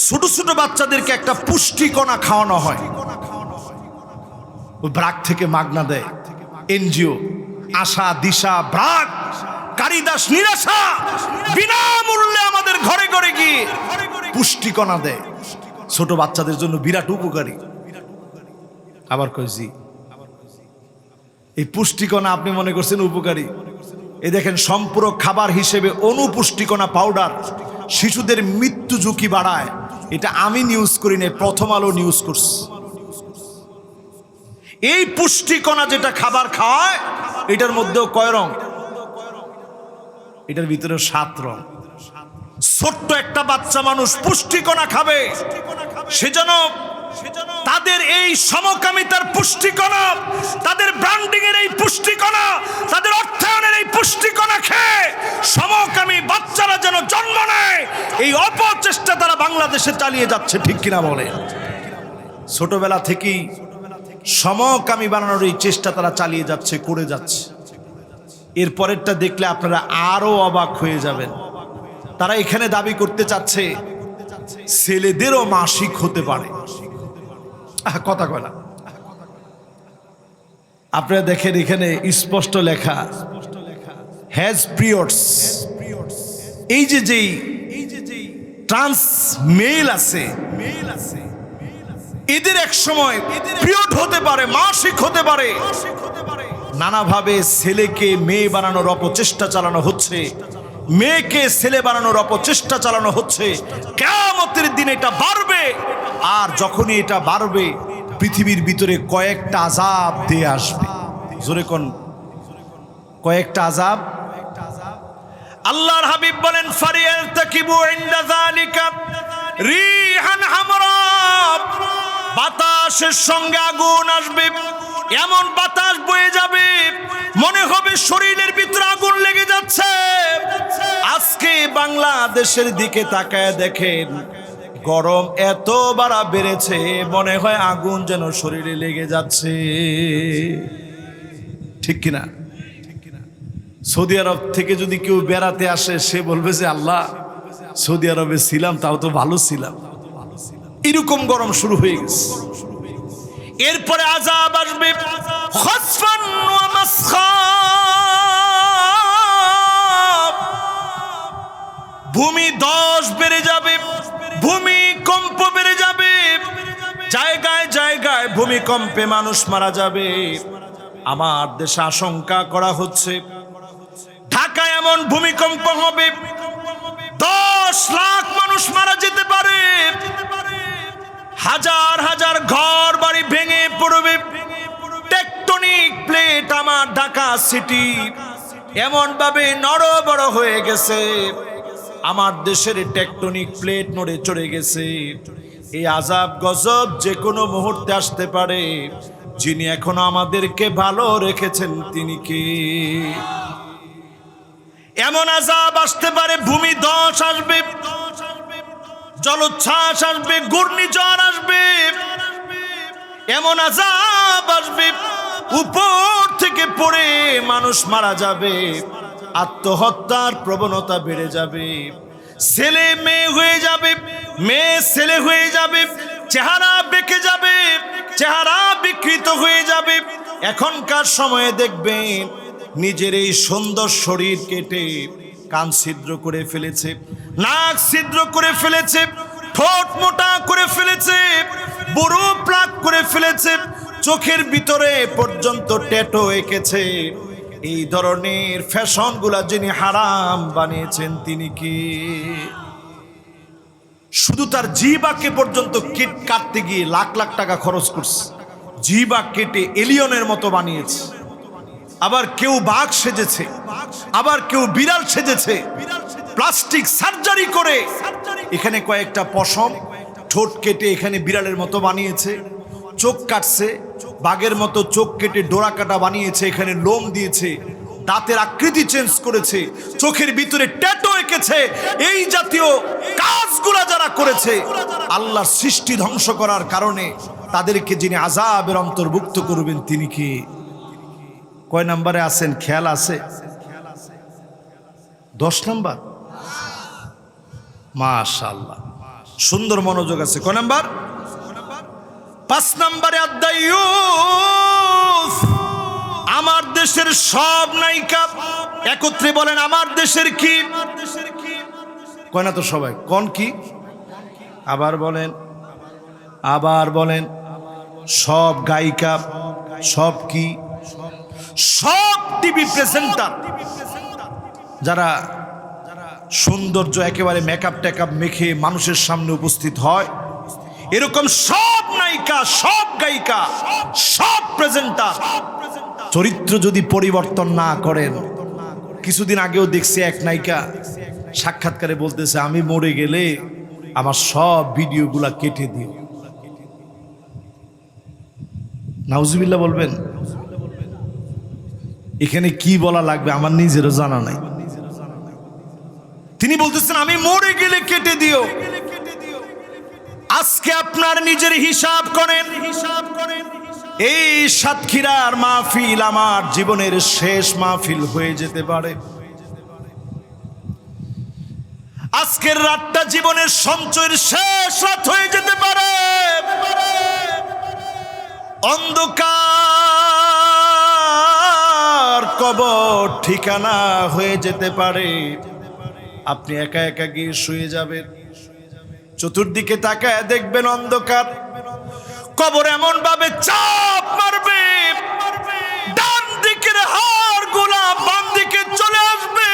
ছোট ছোট বাচ্চাদেরকে একটা পুষ্টিকণা খাওয়ানো হয়, ব্রাক থেকে মাগনা দেয় এনজিও, আশা দিশা ব্রাক কারিদাস নিরাশা বিনামূল্যে আমাদের ঘরে ঘরে গিয়ে পুষ্টিকণা দেয়, ছোট বাচ্চাদের জন্য বিরাট উপকারী। আবার কইছি এই পুষ্টিকণা আপনি মনে করছেন উপকারী? এই দেখেন সম্পূরক খাবার হিসেবে অনুপুষ্টিকণা পাউডার শিশুদের মৃত্যু ঝুঁকি বাড়ায়। এটা আমি নিউজ করি না, প্রথম আলো নিউজ করছে। এই পুষ্টিকণা যেটা খাবার খাওয়ায়, এটার মধ্যেও কয় রং? এটার ভিতরে 7 রং। ছোট্ট একটা বাচ্চা মানুষ পুষ্টিকণা খাবে, সেজন্য তাদের এই সমকামিতার পুষ্টিকণা, তাদের ব্র্যান্ডিং এর এই পুষ্টিকণা, তাদের অর্থায়নের এই পুষ্টিকণা খেয়ে সমকামী বাচ্চারা যেন জন্ম নেয়, এই অপচেষ্টা তারা বাংলাদেশে চালিয়ে যাচ্ছে। ঠিক কিনা বলে? ছোটবেলা থেকেই সমকামী বানানোর এই চেষ্টা তারা চালিয়ে যাচ্ছে, করে যাচ্ছে। এর পরেরটা দেখলে আপনারা আরো অবাক হয়ে যাবেন। তারা এখানে দাবি করতে চাচ্ছে ছেলেদেরও মাসিক হতে পারে। কথা কয় না। আপনারা দেখেন এখানে স্পষ্ট লেখা হ্যাজ পিরিয়ডস। এই যে যেই ট্রান্স মেল আছে, এদের এক সময় পিরিয়ড হতে পারে, মাসিক হতে পারে। নানাভাবে ছেলেকে মেয়ে বানানোর অপচেষ্টা চালানো হচ্ছে, মেয়েকে ছেলে বানানোর অপচেষ্টা চালানো হচ্ছে। কিয়ামতের দিন এটা বাড়বে, আর যখনই এটা বাড়বে পৃথিবীর ভিতরে কয়েকটা আযাব দিয়ে আসবে। জোরে কোন কয়েকটা আযাব? আল্লাহর হাবিব বলেন ফারিয়ালতাকিবু ইনদা যালিকা রিহান হামরা। বাতাসের সঙ্গে আগুন আসবে, এমন বাতাস বয়ে যাবে মনে হবে শরীরের ভিতরে আগুন লেগে যাচ্ছে। আজকে বাংলাদেশের দিকে তাকায় দেখেন, গরম এত বাড়া বেড়েছে, মনে হয় আগুন যেন শরীরে লেগে যাচ্ছে। ঠিক কিনা? সৌদি আরব থেকে যদি কেউ বেড়াতে আসে, সে বলবে যে আল্লাহ, সৌদি আরবে ছিলাম তাও তো ভালো ছিলাম। এরকম গরম শুরু হয়ে গেছে। এরপরে আযাব আসবে, খাসফান ওয়া মাসখা। ভূমি ধস বেড়ে যাবে, ভূমিকম্প বেড়ে যাবে, জায়গায় জায়গায় ভূমিকম্পে মানুষ মারা যাবে। আমার দেশে আশঙ্কা করা হচ্ছে ঢাকায় এমন ভূমিকম্প হবে 10 লাখ মানুষ মারা যেতে পারে, হাজার হাজার ঘর বাড়ি ভেঙে পড়বে। টেকটনিক প্লেট আমার ঢাকা সিটি এমন ভাবে নড়বড় হয়ে গেছে, আমার দেশের টেকটনিক প্লেট নড়ে চড়ে গেছে। এই আযাব গজব যে কোনো মুহূর্তে আসতে পারে। যিনি এখনো আমাদেরকে ভালো রেখেছেন তিনি কে? এমন আযাব আসতে পারে, ভূমি ধস আসবে, জলোচ্ছ্বাস আসবে, ঘূর্ণিঝড় আসবে, এমন আযাব আসবে উপর থেকে পড়ে মানুষ মারা যাবে, আত্মহত্যার প্রবণতা বেড়ে যাবে, ছেলে মেয়ে হয়ে যাবে, মেয়ে ছেলে হয়ে যাবে, চেহারা বেঁকে যাবে, চেহারা বিকৃত হয়ে যাবে। এখনকার সময়ে দেখবেন নিজের এই সুন্দর শরীর কেটে কান ছিদ্র করে ফেলেছে, নাক ছিদ্র করে ফেলেছে, ঠোঁট মোটা করে ফেলেছে, বড় প্লাক করে ফেলেছে, চোখের ভিতরে পর্যন্ত ট্যাটু এঁকেছে। এই ধরনের ফ্যাশনগুলা যিনি হারাম বানিয়েছেন তিনি কি? শুধু তার জিহ্বাকে পর্যন্ত কাটতে গিয়ে লাখ লাখ টাকা খরচ করছে, জিহ্বা কেটে এলিয়নের মতো বানিয়েছে। আবার কেউ বাঘ সেজেছে, আবার কেউ বিড়াল সেজেছে, প্লাস্টিক সার্জারি করে এখানে কয়েকটা পশম, ঠোঁট কেটে এখানে বিড়ালের মতো বানিয়েছে, চোখ কাটছে বাঘের মতো, চোখ কেটে ডোরা কাটা বানিয়েছে, এখানে লোম দিয়েছে, দাঁতের আকৃতি চেঞ্জ করেছে, চোখের ভিতরে ট্যাটু এঁকেছে। এই জাতীয় কাজগুলা যারা করেছে আল্লাহর সৃষ্টি ধ্বংস করার কারণে, তাদেরকে যিনি আযাবের অন্তর্ভুক্ত করবেন তিনি কি? কয় নম্বরে আছেন খেয়াল আছে? 10 নম্বর। মাশাআল্লাহ, সুন্দর মনোযোগ আছে। কয় নম্বর? 5 নম্বরে আদ-দায়্যুস। আমার দেশের সব নায়িকা একত্রে বলেন আমার দেশের কি? কয় না তো সবাই, কোন কি? আবার বলেন, আবার বলেন। সব গায়িকা, সব কি? সব টিভি প্রেজেন্টার যারা সৌন্দর্য একেবারে মেকআপ টেকআপ মেখে মানুষের সামনে উপস্থিত হয়, এরকম সব নায়িকা, সব গায়িকা, সব প্রেজেন্টার চরিত্র যদি পরিবর্তন না করেন। কিছুদিন আগেও দেখছি এক নায়িকা সাক্ষাৎকারে বলতেছে, আমি মরে গেলে আমার সব ভিডিওগুলা কেটে দিও। নাউজুবিল্লাহ বলবেন। এখানে কি বলা লাগবে আমার নিজেরও জানা নাই। তিনি বলতেছেন আমি মরে গেলে কেটে দিও। আজকে আপনার নিজের হিসাব করেন, এই সাতক্ষীরার মাহফিল আমার জীবনের শেষ মাহফিল হয়ে যেতে পারে। আজকের রাতটা জীবনের সঞ্চয়ের শেষ রাত হয়ে যেতে পারে। অন্ধকার কবর ঠিকানা হয়ে যেতে পারে। আপনি একা একা গিয়ে শুয়ে যাবেন, চতুর্দিকে তাকায় দেখবেন অন্ধকার। কবর এমন ভাবে চাপ মারবে, ডান দিকের হাড়গুলা বাম দিকে চলে আসবে,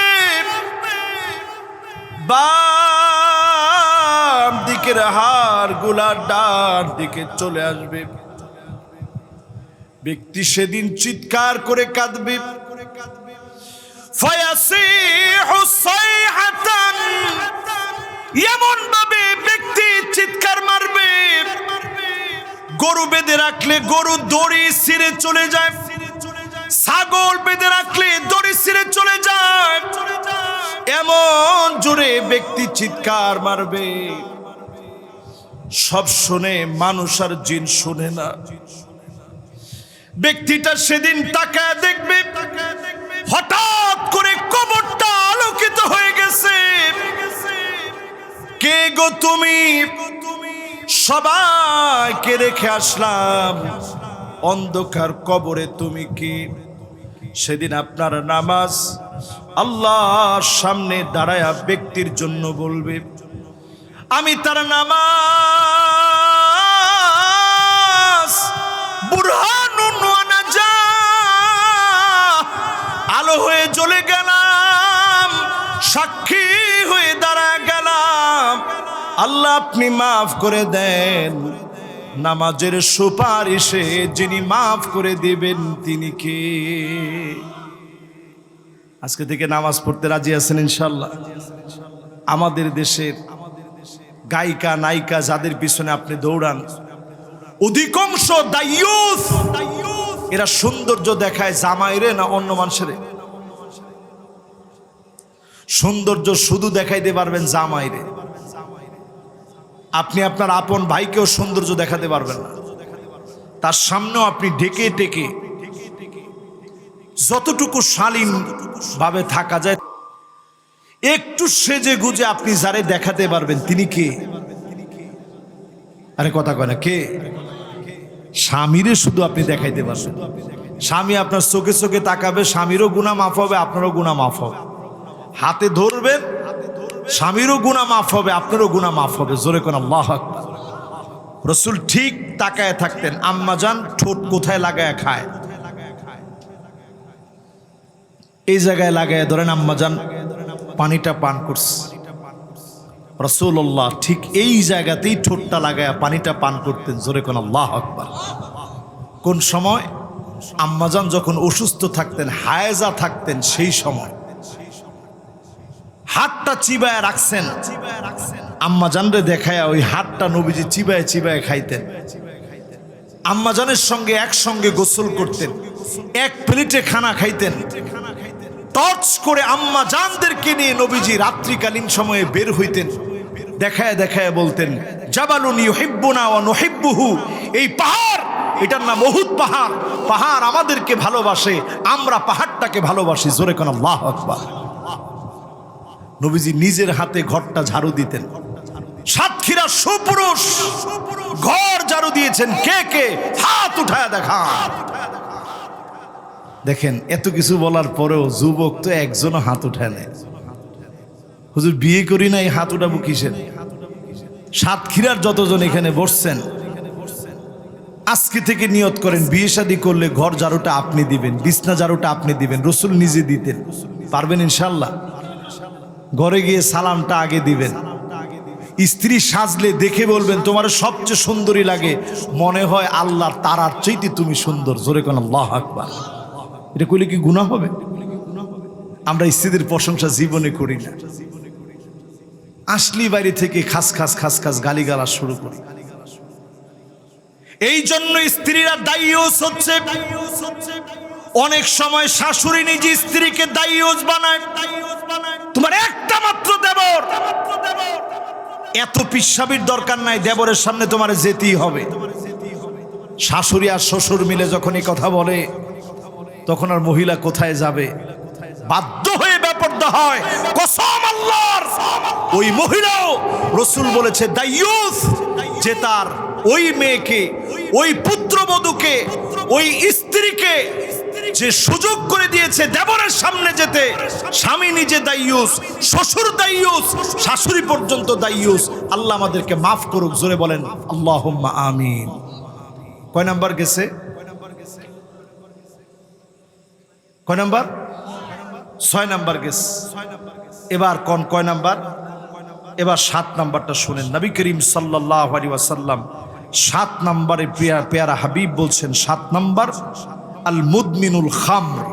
বাম দিকের হাড়গুলা ডান দিকে চলে আসবে। ব্যক্তি সেদিন চিৎকার করে কাঁদবে। ফায়াসিহু সাইহাতান, এমন ভাবে ব্যক্তি চিৎকার মারবে, গরু বেঁধে রাখলে গরু দড়ি ছিঁড়ে চলে যায়, ছাগল বেঁধে রাখলে দড়ি ছিঁড়ে চলে যায়। এমন জোরে ব্যক্তি চিৎকার মারবে, সব শুনে মানুষ আর জিন শুনে না। ব্যক্তিটা সেদিন তাকায় দেখবে, হঠাৎ করে কবরটা আলোকিত হয়ে গেছে। কে গো তুমি? সবাইকে রেখে আসলাম অন্ধকার কবরে, তুমি কি? সেদিন আপনার নামাজ আল্লাহর সামনে দাঁড়ায়া ব্যক্তির জন্য বলবে, আমি তার নামাজ বুরহানুন ওয়া নাজা, আলো হয়ে জ্বলে গেলাম, সাক্ষী হয়ে দাঁড়া গেলাম। আল্লাহ আপনি মাফ করে দেন। নামাজের সুপারিশে যিনি মাফ করে দিবেন তিনি কে? আজকে থেকে নামাজ পড়তে রাজি আছেন ইনশাআল্লাহ? আমাদের দেশের গায়িকা নায়িকা যাদের পিছনে আপনি দৌড়ান, অধিকাংশ দায়ুস, এরা সৌন্দর্য দেখায় জামাইরে না অন্য মানুষের? সৌন্দর্য শুধু দেখাইতে পারবেন জামাইরে, আপনি আপনার আপন ভাইকেও সৌন্দর্য দেখাতে পারবেন না। তার সামনেও আপনি ঢেকে ঢেকে যতটুকু শালীন ভাবে থাকা যায়, একটু সেজে গুজে আপনি যারে দেখাতে পারবেন তিনি কে? আরে কথা কয় না, কে? স্বামীরে শুধু আপনি দেখাইতে পারবেন। স্বামী আপনার চোখে চোখে তাকাবে, স্বামীরও গুনাহ মাফ হবে, আপনারও গুনাহ মাফ হবে। হাতে ধরবেন, স্বামীরও গুনাহ মাফ হবে, আপনারও গুনাহ মাফ হবে। জোরে কোন আল্লাহু আকবার। রাসূল ঠিক তাকায় থাকতেন, আম্মা জান ঠোঁট কোথায় লাগায় খায়। এই জায়গায় লাগায় ধরেন আম্মাজান পানিটা পান করছে, রাসূলুল্লাহ ঠিক এই জায়গাতেই ঠোঁটটা লাগায় পানিটা পান করতেন। জোরে কোন আল্লাহু আকবার। কোন সময়? আম্মাজান যখন অসুস্থ থাকতেন, হায়েজা থাকতেন, সেই সময় হাতটা চিবায় রাখছেন। আম্মাজানরে দেখায় ওই হাতটা নবীজি চিবায় চিবায় খাইতেন। আম্মাজানের সঙ্গে একসঙ্গে গোসল করতেন, এক প্লেটে খানা খাইতেন। টর্চ করে আম্মাজানদেরকে নিয়ে নবীজি রাত্রিকালীন সময়ে বের হইতেন। দেখায় দেখায় বলতেন, জাবালুন ইউহিব্বুনা ওয়া নুহিব্বুহু। এই পাহাড়, এটার নাম উহুদ পাহাড়, পাহাড় আমাদেরকে ভালোবাসে, আমরা পাহাড়টাকে ভালোবাসি। জোরে কোন আল্লাহু আকবার। নবীজি নিজের হাতে ঘরটা ঝাড়ু দিতেন। সাতক্ষীরা সুপুরুষ ঘর ঝাড়ু দিয়েছেন কে কে? হাত উঠায় দেখা। দেখেন, এত কিছু বলার পরেও যুবক তো একজনও হাত উঠায় নেয়। হুজুর বিয়ে করি নাই, হাত উঠাবো কিসের? সাতক্ষীরার যতজন এখানে বসছেন, আজকে থেকে নিয়ত করেন বিয়ে শাদী করলে ঘর ঝাড়ুটা আপনি দিবেন, বিছনা ঝাড়ুটা আপনি দিবেন। রসুল নিজে দিতেন। পারবেন ইনশাল্লাহ? ঘরে গিয়ে সালামটা আগে দিবেন। স্ত্রী সাজলে দেখে বলবেন তোমার সবচেয়ে সুন্দরী লাগে, মনে হয় আল্লাহর তারার চাইতে তুমি সুন্দর। জোরে কোন আল্লাহু আকবার। এটা কইলে কি গুনাহ হবে? আমরা স্ত্রীদের প্রশংসা জীবনে করি না। আসলি বাইরে থেকে খাস খাস খাস খাস গালিগালাজ শুরু করি। এই জন্য স্ত্রীরা দায়ুস হচ্ছে। অনেক সময় শাশুড়ি নিজে স্ত্রীকে দায়ুস বানায়। তোমার একটা মাত্র দেবর, এত পিসাবির দরকার নাই, দেবরের সামনে তোমার যেতেই হবে। শাশুড়ি আর শ্বশুর মিলে যখন এই কথা বলে, তখন আর মহিলা কোথায় যাবে? বাধ্য হয়ে বেপরদা হয়। কসম আল্লাহর, ওই মহিলাও রাসূল বলেছে দায়ুস, যে তার ওই মেয়েকে, ওই পুত্রবধূকে, ওই স্ত্রীকে যে সুযোগ করে দিয়েছে দেবরের সামনে যেতে, স্বামী নিজে দায়ুস, শ্বশুর দায়ুস, শাশুড়ি পর্যন্ত দায়ুস। আল্লাহ আমাদেরকে মাফ করুক। জোরে বলেন আল্লাহুম্মা আমিন। কয় নাম্বার গেছে? কয় নাম্বার? 6 নাম্বার গেছে। এবার কোন কয় নাম্বার? এবার 7 নাম্বারটা শুনেন। নবী করিম সাল্লাল্লাহু আলাইহি ওয়াসাল্লাম 7 নাম্বারে পেয়ারা হাবিব বলছেন, 7 নাম্বার আল মুদমিনুল খামর।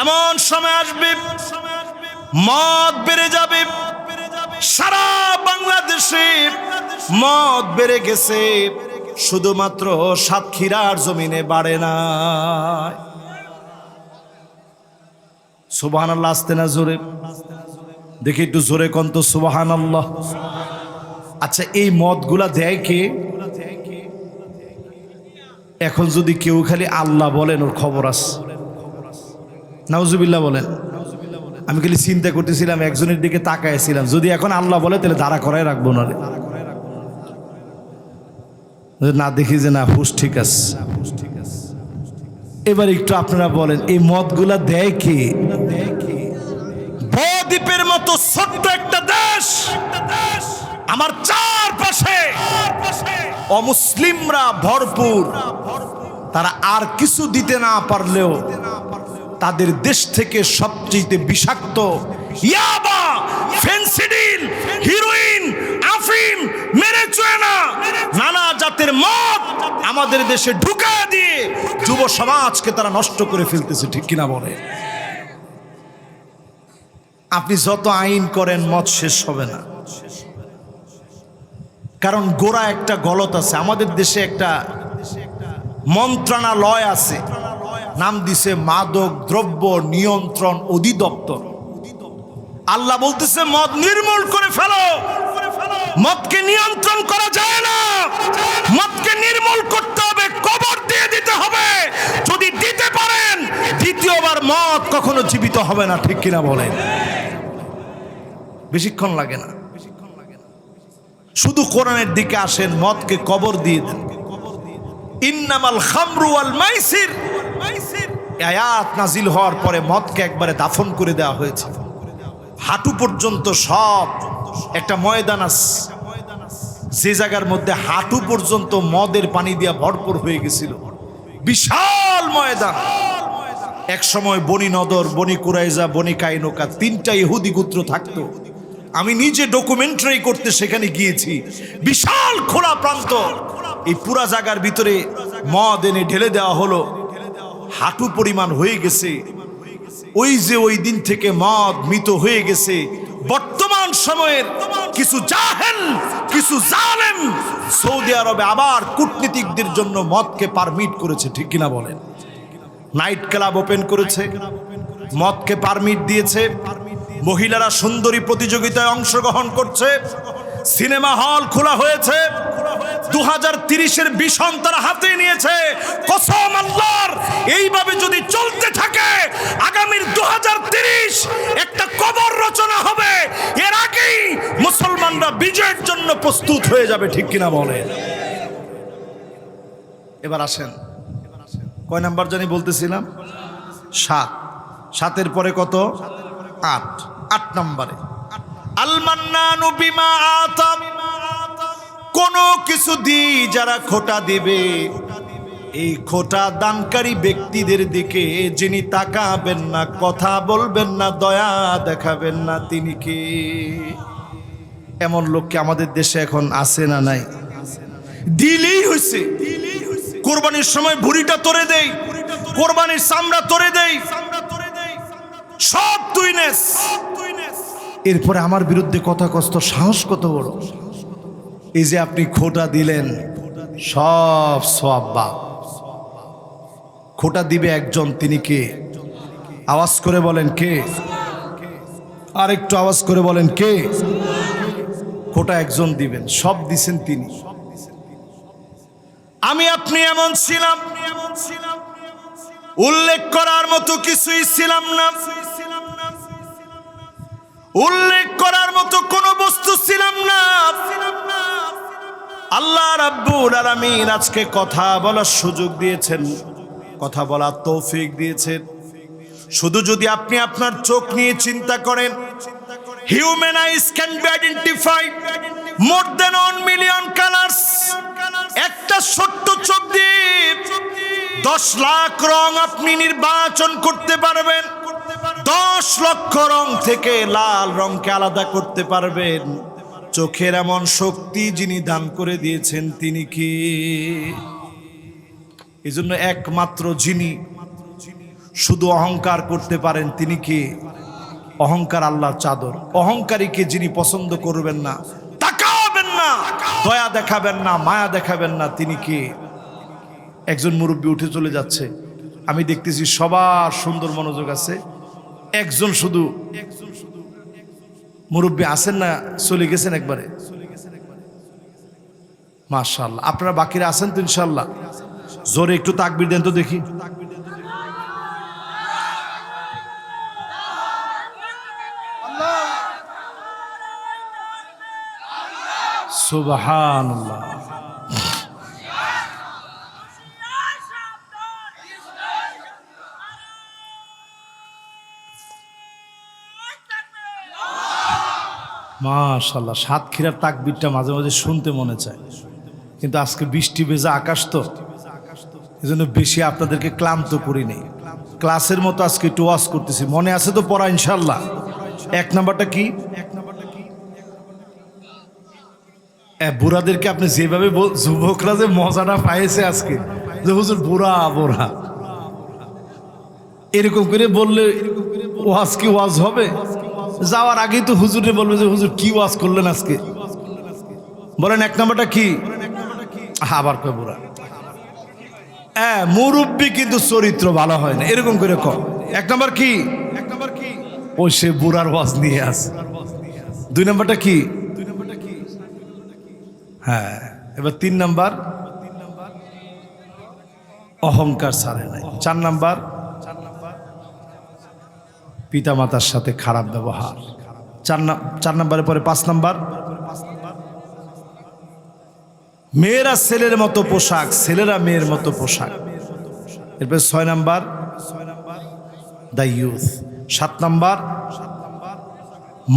এমন সময় আসবে মদ বেড়ে যাবে। সারা বাংলাদেশে মদ বেড়ে গেছে, শুধুমাত্র সাতক্ষীরার জমিনে বাড়ে না। সুবহানাল্লাহ। আসতে না জোরে দেখি, একটু জোরে কোন তো সুবহানাল্লাহ। আচ্ছা, এই মদগুলা দেয় কে? এখন যদি কেউ খালি আল্লাহ বলেন, ওর খবর আছে। নাউজুবিল্লাহ বলেন। আমি খালি চিন্তা করতেছিলাম, একজনের দিকে তাকাইছিলাম, যদি এখন আল্লাহ বলে তাহলে দাঁড়া করাই রাখবো না রে, না দেখি যে না হুশ ঠিক আছে। এবার একটু আপনারা বলেন, এই মদগুলা দেয় কে? বদ্বীপের মতো ছোট্ট একটা দেশ, আমার চারপাশে অমুসলিমরা ভরপুর। তারা আর কিছু দিতে না পারলেও তাদের দেশ থেকে সবচেয়ে বিষাক্ত ইয়াবা, ফেনসিডিল, হিরোইন, আফিম, মেরিজুয়ানা, নানা জাতের মদ আমাদের দেশে ঢুকায় দিয়ে যুব সমাজকে তারা নষ্ট করে ফেলতেছে। ঠিক কিনা বলে? আপনি যত আইন করেন মদ শেষ হবে না। কারণ গোড়া একটা গলত আছে। আমাদের দেশে একটা মন্ত্রণালয় আছে, নাম দিছে মাদক দ্রব্য নিয়ন্ত্রণ অধিদপ্তর। আল্লাহ বলতেছে মদ নির্মূল করে ফেলো। মদকে নিয়ন্ত্রণ করা যায় না, মদকে নির্মূল করতে হবে, কবর দিয়ে দিতে হবে। যদি দিতে পারেন, দ্বিতীয়বার মদ কখনো জীবিত হবে না। ঠিক কিনা বলেন? বেশিক্ষণ লাগে না, শুধু কোরআনের দিকে আসেন, মদকে কবর দিয়ে দেন। ইন্নামাল খামরু ওয়াল মাইসির, আয়াত নাজিল হওয়ার পরে মদকে একবারে দাফন করে দেওয়া হয়েছে। হাঁটু পর্যন্ত সব একটা ময়দান আছে, যে জায়গার মধ্যে হাঁটু পর্যন্ত মদের পানি দিয়া ভরপুর হয়ে গেছিল। বিশাল ময়দান, এক সময় বনি নদর, বনি কুরাইজা, বনি কাইনুকা, 3টা ইহুদি গোত্র থাকতো। আমি নিজে ডকুমেন্টারি করতে সেখানে গিয়েছি। বিশাল খোলা প্রান্ত, এই পুরা জায়গার ভিতরে মদ এনে ঢেলে দেওয়া হলো, হাঁটু পরিমাণ হয়ে গেছে। ওই যে ওই দিন থেকে মদ মৃত হয়ে গেছে। বর্তমান সময়ের কিছু জাহেল, কিছু জালেম সৌদি আরবে আবার কূটনীতিকদের জন্য মদকে পারমিট করেছে, ঠিক কিনা বলেন? নাইট ক্লাব ওপেন করেছে, মদকে পারমিট দিয়েছে, মহিলারা সুন্দরী প্রতিযোগিতায় অংশগ্রহণ করছে, সিনেমা হল খোলা হয়েছে, 2030-এর ভিশন তারা হাতে নিয়েছে। কসম আল্লাহর, এইভাবে যদি চলতে থাকে আগামীর 2030 একটা কবর রচনা হবে। এর আগেই মুসলমানরা বিজয়ের জন্য প্রস্তুত হয়ে যাবে, ঠিক কিনা বলেন? এবার আসেন, কয় নাম্বার জানি বলতেছিলাম? 7। 7-এর পরে কত? 8 নম্বরে আল মান্নানু বিমা আতা, কোনো কিছু দি যারা খোটা দিবে, এই খোটা দানকারী ব্যক্তিদের দিকে যিনি তাকাবেন না, কথা বলবেন না, দয়া দেখাবেন না, তিনি কে? এমন লোককে আমাদের দেশে এখন আছে না নাই? দিলেই হয়েছে। কোরবানির সময় ভুঁড়িটা তোরে দেই, কোরবানির চামড়া তোরে দেই, সব তুইনেস। এরপরে আমার বিরুদ্ধে কথা কষ্ট, সাহস কত বড়! এই যে আপনি খোটা দিলেন, সব সওয়াব বাপ। খোটা দিবে একজন, তিনি কে? আওয়াজ করে বলেন কে? আর একটু আওয়াজ করে বলেন কে? খোটা একজন দিবেন, সব দিছেন তিনি। আমি আপনি এমন ছিলাম, উল্লেখ করার মতো কিছুই ছিলাম না, উল্লেখ করার মতো কোন বস্তু ছিলাম না। আল্লাহ রাব্বুল আলামিন আজকে কথা বলার সুযোগ দিয়েছেন, কথা বলার তৌফিক দিয়েছেন। শুধু যদি আপনি আপনার চোখ নিয়ে চিন্তা করেন, human eyes can be identified more than 1 million colours. একটা ছোট্ট চোখ দিয়ে 10 লাখ রং আপনি নির্বাচন করতে পারবেন। 10 লক্ষ রং থেকে লাল রংকে আলাদা করতে পারবেন। চোখের এমন শক্তি যিনি দান করে দিয়েছেন, তিনি কি? এই জন্য একমাত্র যিনি শুধু অহংকার করতে পারেন, তিনি কি? অহংকার আল্লাহর চাদর। অহংকারীকে যিনি পছন্দ করবেন না, তাকাবেন না, দয়া দেখাবেন না, মায়া দেখাবেন না, তিনি কি? একজন মুরব্বী উঠে চলে যাচ্ছে, আমি দেখতেছি সবার সুন্দর মনোযোগ আছে, একজন শুধু মুরব্বী আছেন না, চলে গেছেন একবারে। মাশাআল্লাহ, আপনারা বাকিরা আছেন তো ইনশাআল্লাহ? জোরে একটু তাকবীর দেন তো দেখি। সুবহানাল্লাহ। মাশাআল্লাহ, সাতক্ষীরার তাকবীরটা মাঝে মাঝে শুনতে মনে চায়, কিন্তু আজকে বৃষ্টি ভেজা আকাশ তো, এজন্য বেশি আপনাদেরকে ক্লান্ত করি নেই। ক্লাসের মতো আজকে একটু ওয়াজ করতেছি, মনে আছে তো পড়া ইনশাআল্লাহ? 1 নাম্বারটা কি? বুড়াদেরকে আপনি যেভাবে যুবকরা যে মজাটা পাইছে আজকে, যে হুজুর বুড়া বুড়া এরকম করে বললে ওয়াজ কি ওয়াজ হবে? যাওয়ার আগেই তো হুজুরে বলবে যে হুজুর কি ওয়াজ করলেন আজকে, বলেন 1 নাম্বারটা কি? আবার কয় বুড়া। মুরব্বী কিন্তু চরিত্র ভালো হয় না, এরকম করে কয়। 1 নাম্বার কি? ওই সে বুড়ার ওয়াজ নিয়ে আসে। 2 নাম্বারটা কি? হ্যাঁ, এবার 3 নাম্বার, অহংকার ছাড়ে নাই। 4 নাম্বার, পিতা মাতার সাথে খারাপ ব্যবহার। 4 নাম্বারের পরে 5 নাম্বার, মেয়েরা ছেলের মতো পোশাক, ছেলেরা মেয়ের মতো পোশাক। এরপরে 6 নাম্বার, দ্য ইউথ। 7 নাম্বার,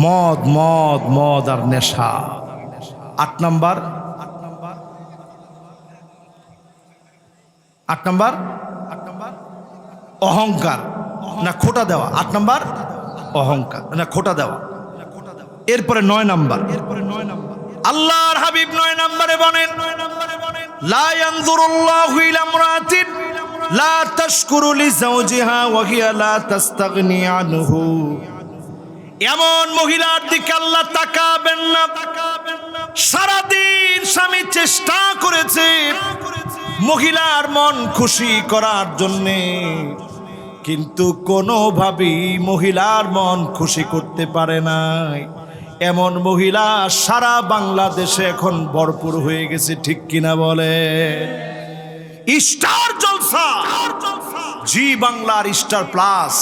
মদ মদ মদ আর নেশা। 8 নাম্বার, 8 নাম্বার অহংকার। না খোটা দেওয়া, 8 নাম্বার অহংকার না খোটা দেওয়া। এরপরে 9 নাম্বার, আল্লাহর হাবিব 9 নম্বরে বলেন, লা ইয়ানজুরুল্লাহু ইলা ইমরাতিন লা তাশকুরু লিজাওজিহা ওয়া হিয়া লা তাস্তাগনি আনহু। এমন মহিলার দিকে আল্লাহ তাকাবেন না, সারাদিন স্বামী চেষ্টা করেছে মহিলার মন খুশি করার জন্যে, কিন্তু কোনোভাবেই মহিলার মন খুশি করতে পারে নাই। এমন মহিলা সারা বাংলাদেশে এখন ভরপুর হয়ে গেছে, ঠিক কিনা বলে? স্টার জলসা, জি বাংলার স্টার প্লাস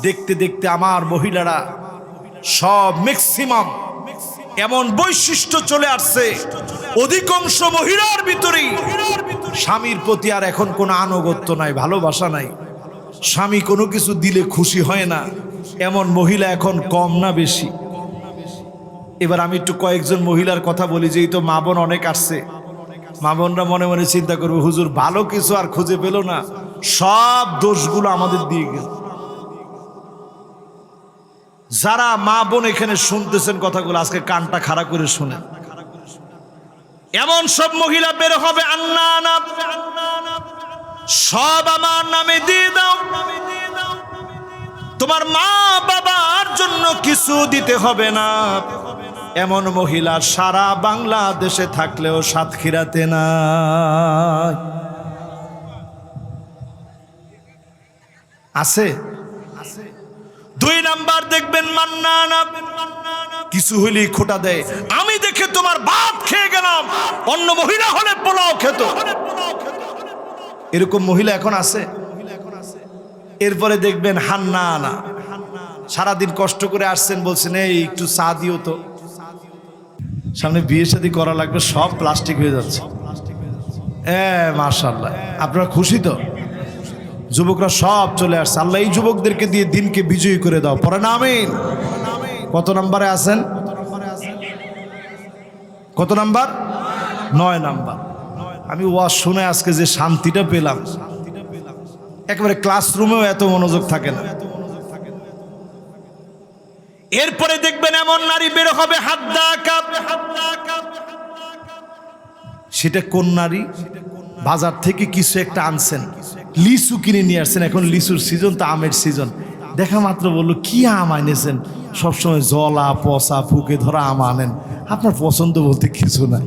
দেখতে দেখতে আমার মহিলারা সব ম্যাক্সিমাম এমন বৈশিষ্ট্য চলে আসছে, অধিকাংশ মহিলার ভিতরেই স্বামীর প্রতি আর এখন কোনো আনুগত্য নাই, ভালোবাসা নাই। স্বামী কোনো কিছু দিলে খুশি হয় না, এমন মহিলা এখন কম না বেশি? এবার আমি একটু কয়েকজন মহিলার কথা বলি, যেই তো মা বোন অনেক আসছে, মা বোনরা মনে মনে চিন্তা করবে, হুজুর ভালো কিছু আর খুঁজে পেল না, সব দোষগুলো আমাদের দিয়ে গেল। যারা মা বোন এখানে শুনতেছেন কথাগুলো, আজকে কানটা খাড়া করে শুনেন। এমন সব মহিলা বের হবে, আন্নানা সব আমার নামে দিয়ে দাও, তোমার মা বাবার জন্য কিছু দিতে হবে না। এমন মহিলা সারা বাংলাদেশে থাকলেও সাতক্ষীরাতে নাই। আছে? 2 নাম্বার দেখবেন মান্নানা, কিছু হইলেই খোটা দেয়, আমি দেখে তোমার ভাত খেয়ে গেলাম, অন্য মহিলা হলে পোলাও খেত। এরকম মহিলা এখন আছে? এরপরে দেখবেন হান্নানা, সারাদিন কষ্ট করে আসছেন, বলছেন এই একটু চা দিও তো, সামনে বিয়ে শাদী করা লাগবে, সব প্লাস্টিক হয়ে যাচ্ছে। মাশাআল্লাহ, আপনারা খুশি তো? যুবকরা সব চলে আসছে, আল্লাহ এই যুবকদেরকে দিয়ে দিনকে বিজয়ী করে দাও, পরে না আমিন। কত নম্বরে আছেন? কত নাম্বার? 9 নাম্বার। আমি ওয়াজ শুনে আজকে যে শান্তিটা পেলাম, একেবারে ক্লাসরুমেও এত মনোযোগ থাকে না। এরপরে দেখবেন এমন নারী বের হবে হাদ্দাকা, সেটা কোন নারী? বাজার থেকে কিছু একটা আনছেন, লিচু কিনে নিয়ে আসছেন, এখন লিচুর সিজন তো, আমের সিজন, দেখা মাত্র বললো কি আম আনেছেন, সবসময় জলা পচা ফুকে ধরা আম আনেন, আপনার পছন্দ বলতে কিছু নাই,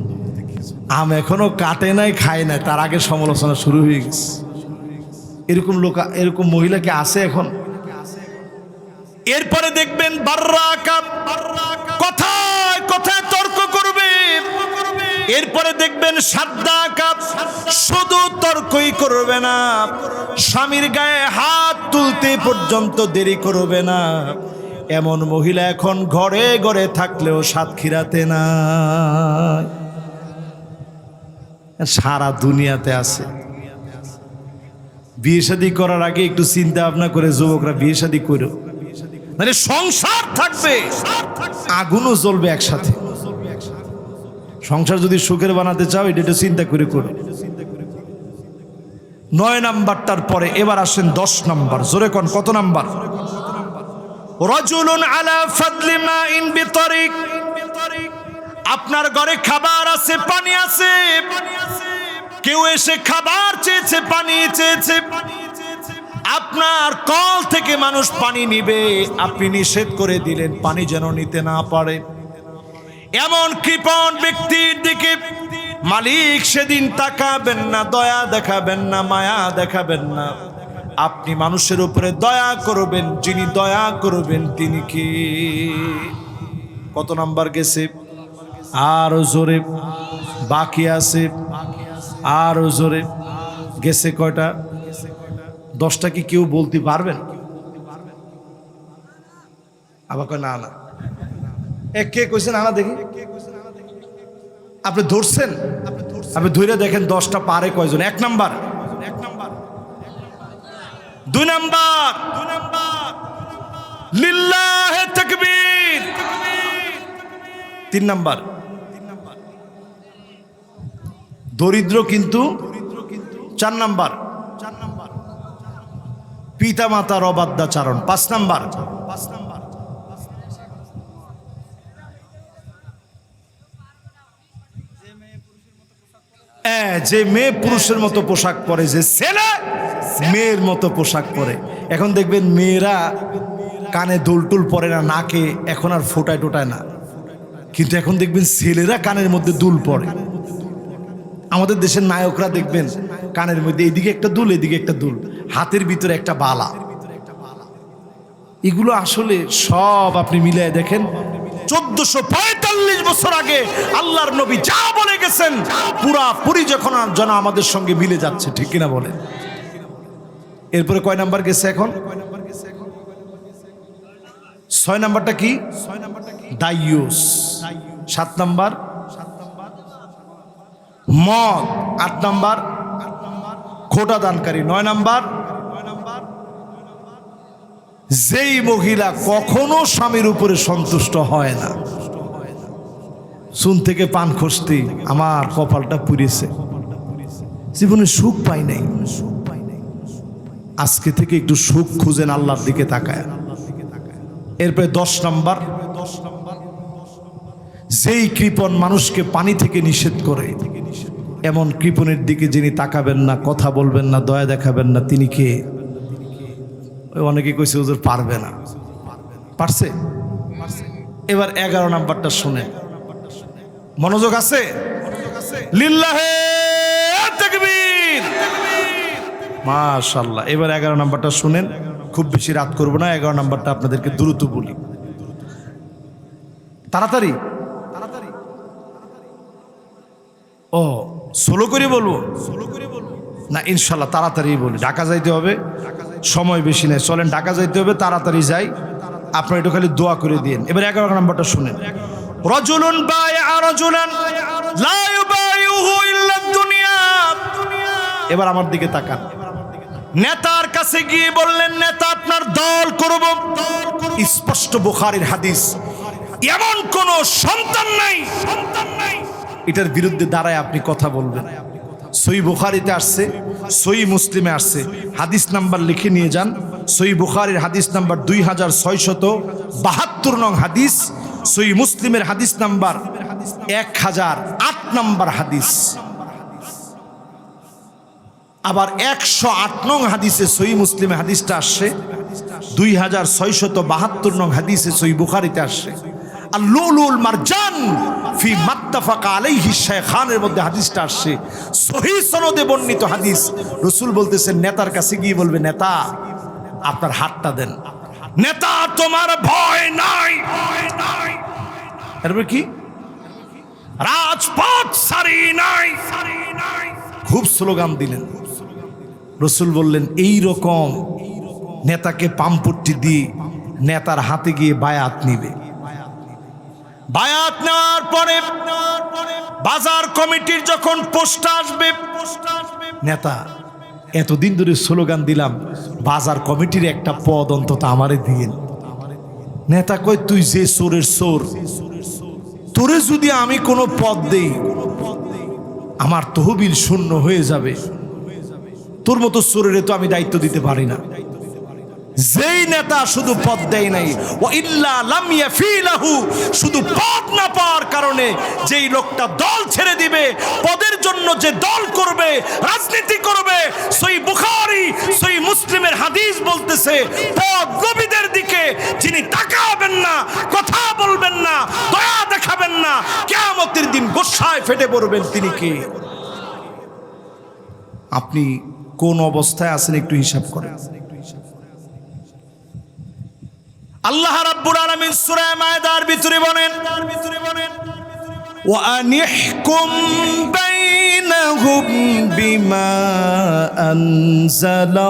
আম এখনো কাটে নাই খায় নাই, তার আগে সমালোচনা শুরু হয়ে গেছে। এরকম লোক, এরকম মহিলা কি আছে এখন? এরপরে দেখবেন বাররাকা, কথায় কথায় তর্ক করবে। এরপরে দেখবেন সাদ্দাকা, শুধু তর্কই করবে না, স্বামীর গায়ে হাত তুলতে পর্যন্ত দেরি করবে না। এমন মহিলা এখন ঘরে ঘরে থাকলেও সাতক্ষীরাতে না, সারা দুনিয়াতে আছে। বিয়ে শাদী করার আগে একটু চিন্তা ভাবনা করে যুবকরা বিয়ে শাদী করো, মানে সংসার থাকবে, আগুনও জ্বলবে একসাথে। সংসার যদি সুখের বানাতে চাও, এটা একটু চিন্তা করে করো। 9 নাম্বারটার পরে এবার আসেন 10 নাম্বার। জোরে কোন কত নাম্বার? রাজুলুন আলা ফাদলি মাইন বিতরিক, আপনার ঘরে খাবার আছে, পানি আছে, কেউ এসে খাবার চেয়েছে, পানি চেয়েছে, আপনার কল থেকে মানুষ পানি নিবে, আপনি নিষেধ করে দিলেন পানি যেন নিতে না পারে। এমন কৃপণ ব্যক্তির দিকে মালিক সেদিন তাকাবেন না, দয়া দেখাবেন না, মায়া দেখাবেন না। আপনি মানুষের উপরে দয়া করবেন, যিনি দয়া করবেন তিনি কি? কত নাম্বার গেছে? আরো জোরে, বাকি আছে আরো জোরে। গেছে কয়টা? 10টা কি কেউ বলতে পারবেন? আবার কয় না না। কে কইছেন? আনা দেখি। আপনি ধরছেন? আপনি ধরে দেখেন 10টা পারে কয়জন? 1 নাম্বার, 2 নাম্বার, লিল্লাহে তাকবীর, 3 নাম্বার। দরিদ্র কিন্তু 4 নাম্বার, পিতা মাতার অবাধ্যাচরণ। 5 নাম্বার, যে মেয়ে পুরুষের মতো পোশাক পরে, যে ছেলে মেয়ের মতো পোশাক পরে। এখন দেখবেন মেয়েরা কানে দুল পরে না, নাকে এখন আর ফোটায় টোটায় না, কিন্তু এখন দেখবেন ছেলেরা কানের মধ্যে দুল পরে। আমাদের দেশের নায়করা দেখবেন কানের মধ্যে এদিকে একটা দুল, এদিকে একটা দুল, হাতের ভিতরে একটা বালা। এগুলো আসলে সব আপনি মিলিয়ে দেখেন 1445 বছর আগে আল্লাহর নবী যা বলে গেছেন পুরাপুরি যখন যেন আমাদের সঙ্গে মিলে যাচ্ছে, ঠিক কিনা বলেন? এরপরে কয় নাম্বার গেছে এখন? 6 নাম্বারটা কি? দাইয়ুস। 7 নাম্বার মদ। 8 নাম্বার খোটা দানকারী। 9 নাম্বার যেই মহিলা কখনো স্বামীর উপরে সন্তুষ্ট হয় না। চুন থেকে পান খসতে আমার কপালটা পুড়েছে, জীবনে সুখ পাই নাই। আজকে থেকে একটু সুখ খুঁজেন আল্লাহর দিকে তাকায়। এরপরে 10 নাম্বার যেই কৃপণ মানুষকে পানি থেকে নিষেধ করে, এমন কৃপণের দিকে যিনি তাকাবেন না, কথা বলবেন না, দয়া দেখাবেন না, তিনি কে? অনেকে কইছে হুজুর পারবে না, পারছে। এবার 11 নাম্বারটা শুনে, মনোযোগ আছে? লিল্লাহে তাকবীর, মাশাআল্লাহ। এবার 11 নাম্বারটা শুনেন, খুব বেশি রাত করব না, 11 নাম্বারটা আপনাদেরকে দ্রুত বলি, তাড়াতাড়ি। ও সোলো করে বলবো না? ইনশাল্লাহ তাড়াতাড়ি বলি, ঢাকা যাইতে হবে, সময় বেশি নেই, চলেন ঢাকা যাইতে হবে, তাড়াতাড়ি যাই, আপনারা একটু খালি দোয়া করে দিন। এবার 11 নম্বরটা শুনেন, রাজুলুন বায়আ রাজুলান লা ইউবাইউহু ইল্লা দুনিয়া। এবার আমার দিকে তাকান। নেতার কাছে গিয়ে বললেন, নেতা আপনার দল করব। স্পষ্ট বুখারীর হাদিস, এমন কোন সন্তান নাই এটার বিরুদ্ধে দাঁড়ায় আপনি কথা বলবেন। সহিহ বুখারীতে আসছে, সহিহ মুসলিমে আসছে, হাদিস নাম্বার লিখে নিয়ে যান। সহিহ বুখারীর হাদিস নাম্বার 2672 নং হাদিস, সহিহ মুসলিমের হাদিস নাম্বার 1008 নম্বর হাদিস, আবার 108 নং হাদিসে সহিহ মুসলিমে হাদিসটা আসছে, 2672 নং হাদিসে সহিহ বুখারীতে আসছে। আর লুলুল মারজান ফি মাত্তাফাকা আলাইহি শাইখানের মধ্যে হাদিসটা আসছে, সহিহ সনদে বর্ণিত হাদিস। রাসূল বলতেছেন, নেতার কাছে গিয়ে বলবে, নেতা আপনার হাতটা দেন। নেতা তোমার ভয় নাই, এরপর কি? রাজপথ সারি নাই। খুব স্লোগান দিলেন। রাসূল বললেন, এই রকম নেতাকে পামপট্টি দিয়ে নেতার হাতে গিয়ে বায়াত নিবে। বায়াত নেওয়ার পরে বাজার কমিটির যখন পোস্ট আসবে, নেতা এতদিন ধরে স্লোগান দিলাম, বাজার কমিটির একটা পদ অন্তত আমারে দিয়েন। নেতা কয়, তুই যে চোরের চোর, তোরে যদি আমি কোনো পদ দেই আমার তহবিল শূন্য হয়ে যাবে, তোর মতো চোরের তো আমি দায়িত্ব দিতে পারি না। যেই নেতা শুধু পদ দেয় নাই, ও ইল্লা লাম ইয়াফিলাহু, শুধু পদ না পাওয়ার কারণে যেই লোকটা দল ছেড়ে দিবে, পদের জন্য যে দল করবে, রাজনীতি করবে, সহিহ বুখারী সহিহ মুসলিমের হাদিস বলতেছে, পদলোভীদের দিকে যিনি তাকাবেন না, কথা বলবেন না, দয়া দেখাবেন না, কিয়ামতের দিন গোসায় ফেটে পড়বেন, তিনি কে? আপনি কোন অবস্থায় আছেন একটু হিসাব করেন। আল্লাহ রাব্বুল আলামিন সূরা মায়েদার ভিতরে বলেন, ওয়া আনিহকুম বাইনাহুম বিমা আনজালাল্লাহ।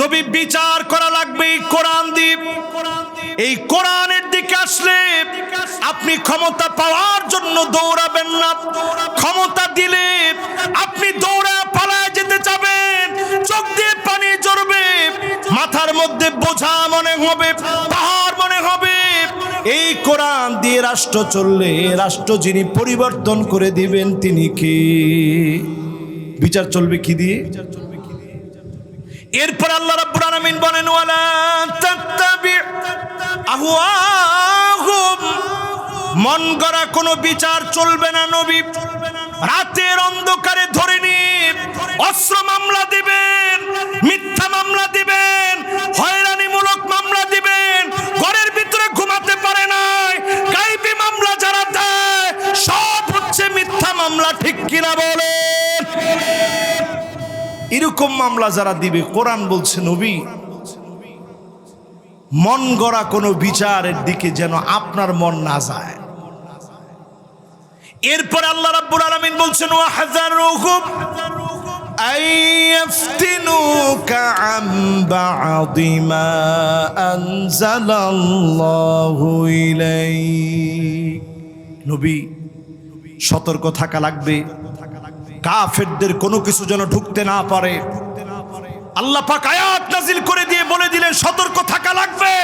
নবী বিচার করা লাগবে কোরআন দিয়ে। এই কোরআনের দিকে আসলে আপনি ক্ষমতা পাওয়ার জন্য দৌড়াবেন না, ক্ষমতা দিলে আপনি দৌড়া পালায় যেতে চাবেন, চোখ দিয়ে পানি ঝরবে, মাথার মধ্যে বোঝা মনে হবে, পাহাড় মনে হবে। এই কোরআন দিয়ে রাষ্ট্র চললে রাষ্ট্র যিনি পরিবর্তন করে দিবেন তিনি কে? বিচার চলবে কি দিয়ে? এরপর আল্লাহ রাব্বুল আলামিন বলেন ওয়ালা তাত্তাবি আহওয়াহুম, মন গড়া কোনো বিচার চলবে না নবী। রাতের অন্ধকারে ধরে নিয়ে অস্ত্র মামলা দিবেন, মিথ্যা মামলা দিবেন, হয়রানিমূলক মামলা দিবেন, ঘরের ভিতরে ঘুমাতে পারে নাই, গায়েবী মামলা যারা দেয় সব হচ্ছে মিথ্যা মামলা, ঠিক কিনা বলেন? এরকম মামলা যারা দিবে, কোরআন বলছে নবী মন গড়া কোনো বিচারের দিকে যেন আপনার মন না যায়। এরপর আল্লাহ রাব্বুল আলামিন বলছেন ওয়াহযারুহুম আইয়াফতিনুকা আম বা'দি মা আনজালাল্লাহু ইলাইক। নবী সতর্ক থাকা লাগবে, কাফেরদের কোনো কিছু যেন ঢুকতে না পারে। আল্লাহ পাক আয়াত নাজিল করে দিয়ে বলে দিলেন সতর্ক থাকা লাগবে।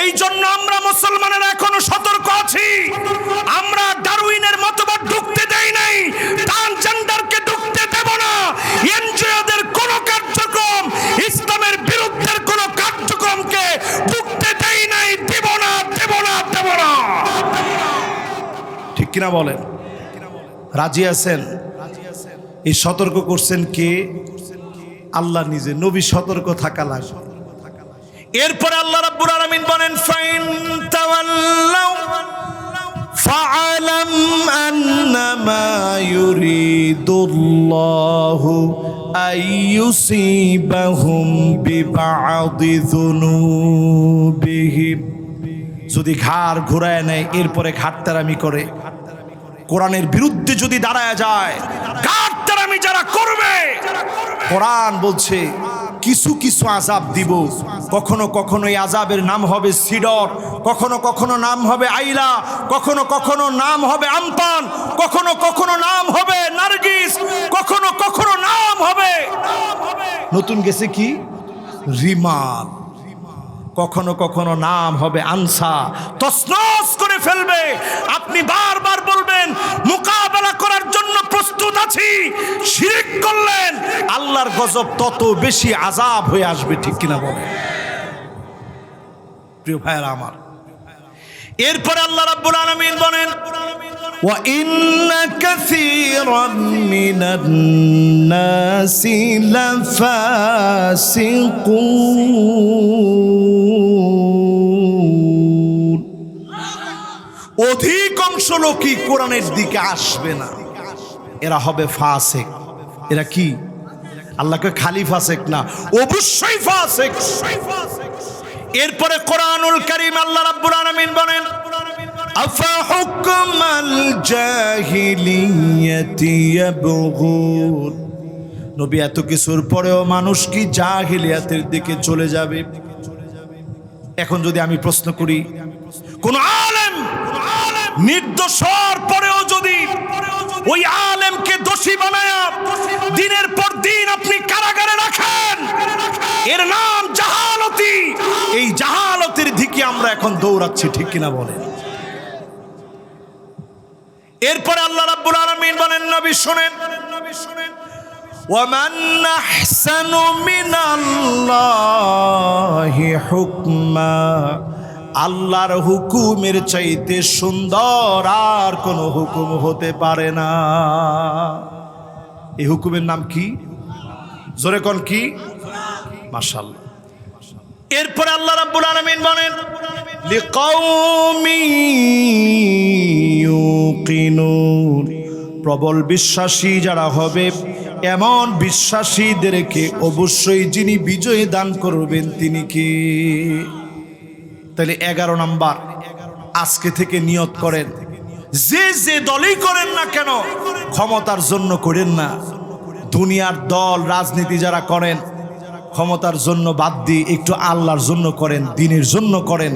এই জন্য আমরা মুসলমানেরা এখনো সতর্ক আছি। আমরা ডারউইনের মতবাদ ঢুকতে দেই নাই, ট্রান্সজেন্ডারকে ঢুকতে দেব না, এনজিওদের কোন কার্যক্রম, ইসলামের বিরুদ্ধের কোন কার্যক্রমকে ঢুকতে দেই নাই, দেব না, দেব না, দেব না। ঠিক কিনা বলেন? রাজি আছেন? এই সতর্ক করছেন কে? আল্লাহ নিজে। নবী সতর্ক থাকা লাগবে। এরপরে আল্লাহ রাব্বুল আলামিন বলেন ফাইন তাওয়াল্লাউ ফাআলাম আন্নামা ইউরিদুল্লাহু আইয়ুসিবাহুম বিবা'দি যুনুবিহিম। যদি ঘাড় ঘুরায় নেয়, এরপরে ঘাটতারামি করে, কোরআনের বিরুদ্ধে যদি দাঁড়ায় যায়, ঘাটতারামি যারা করবে, কোরআন বলছে কিছু কিছু আযাব দিব। কখনো কখনো এই আযাবের নাম হবে সিডর, কখনো কখনো নাম হবে আইলা, কখনো কখনো নাম হবে আমপান, কখনো কখনো নাম হবে নারগিস, কখনো কখনো নাম হবে নতুন গেছে কি রিমাল, কখনো কখনো নাম হবে আনসা। তছনছ করে ফেলবে। আপনি বারবার বলবেন মোকাবেলা করার জন্য প্রস্তুত আছি, শিরক করলেন, আল্লাহর গজব তত বেশি আযাব হয়ে আসবে, ঠিক কিনা বলেন? প্রিয় ভাইরা আমার, এরপরে আল্লাহ রাব্বুল আলামিন বলেন ওয়া ইন্না কাসীরাম মিনান নাসি লাফাসিকুন। অধিকাংশ লোকই কোরআনের দিকে আসবে না, এরা হবে ফাসিক। এরা কি? আল্লাহকে খালি ফাসিক না, অবশ্যই ফাসিক। এরপরে কোরআনুল কারীম আল্লাহ রাব্বুল আলামিন বলেন আফা হুকমাল জাহিলিয়াতি ইয়াবগুন। নবী এত কিছুর পরেও মানুষ কি জাহিলিয়াতের দিকে চলে যাবে? এখন যদি আমি প্রশ্ন করি, কোন আলেম নির্দোষ হওয়ার পরেও যদি ওই আলেমকে দোষী বানায়া দিনের পর দিন আপনি কারাগারে রাখেন, এর নাম জাহালতি। এই জাহালতের দিকে আমরা এখন দৌড়াচ্ছি, ঠিক কিনা বলেন? এরপরে আল্লাহ রাব্বুল আলামিন বলেন নবী শুনেন ওয়ামান আহসানু মিনাল্লাহি হুকমা। আল্লাহর হুকুমের চাইতে সুন্দর আর কোন হুকুম হতে পারে না। এই হুকুমের নাম কি? জোরে কোন কি? মাশাআল্লাহ। এরপর আল্লাহ রাব্বুল আলামিন বলেন লিকাউমি ইউকিনুন। প্রবল বিশ্বাসী যারা হবে, এমন বিশ্বাসীদেরকে অবশ্যই যিনি বিজয় দান করবেন তিনি কি? তাহলে 11 নাম্বার, আজকে থেকে নিয়ত করেন, যে যে দলই করেন না কেন ক্ষমতার জন্য করেন না। দুনিয়ার দল রাজনীতি যারা করেন ক্ষমতার জন্য বাদ দিয়ে একটু আল্লাহর জন্য করেন, দ্বীনের জন্য করেন।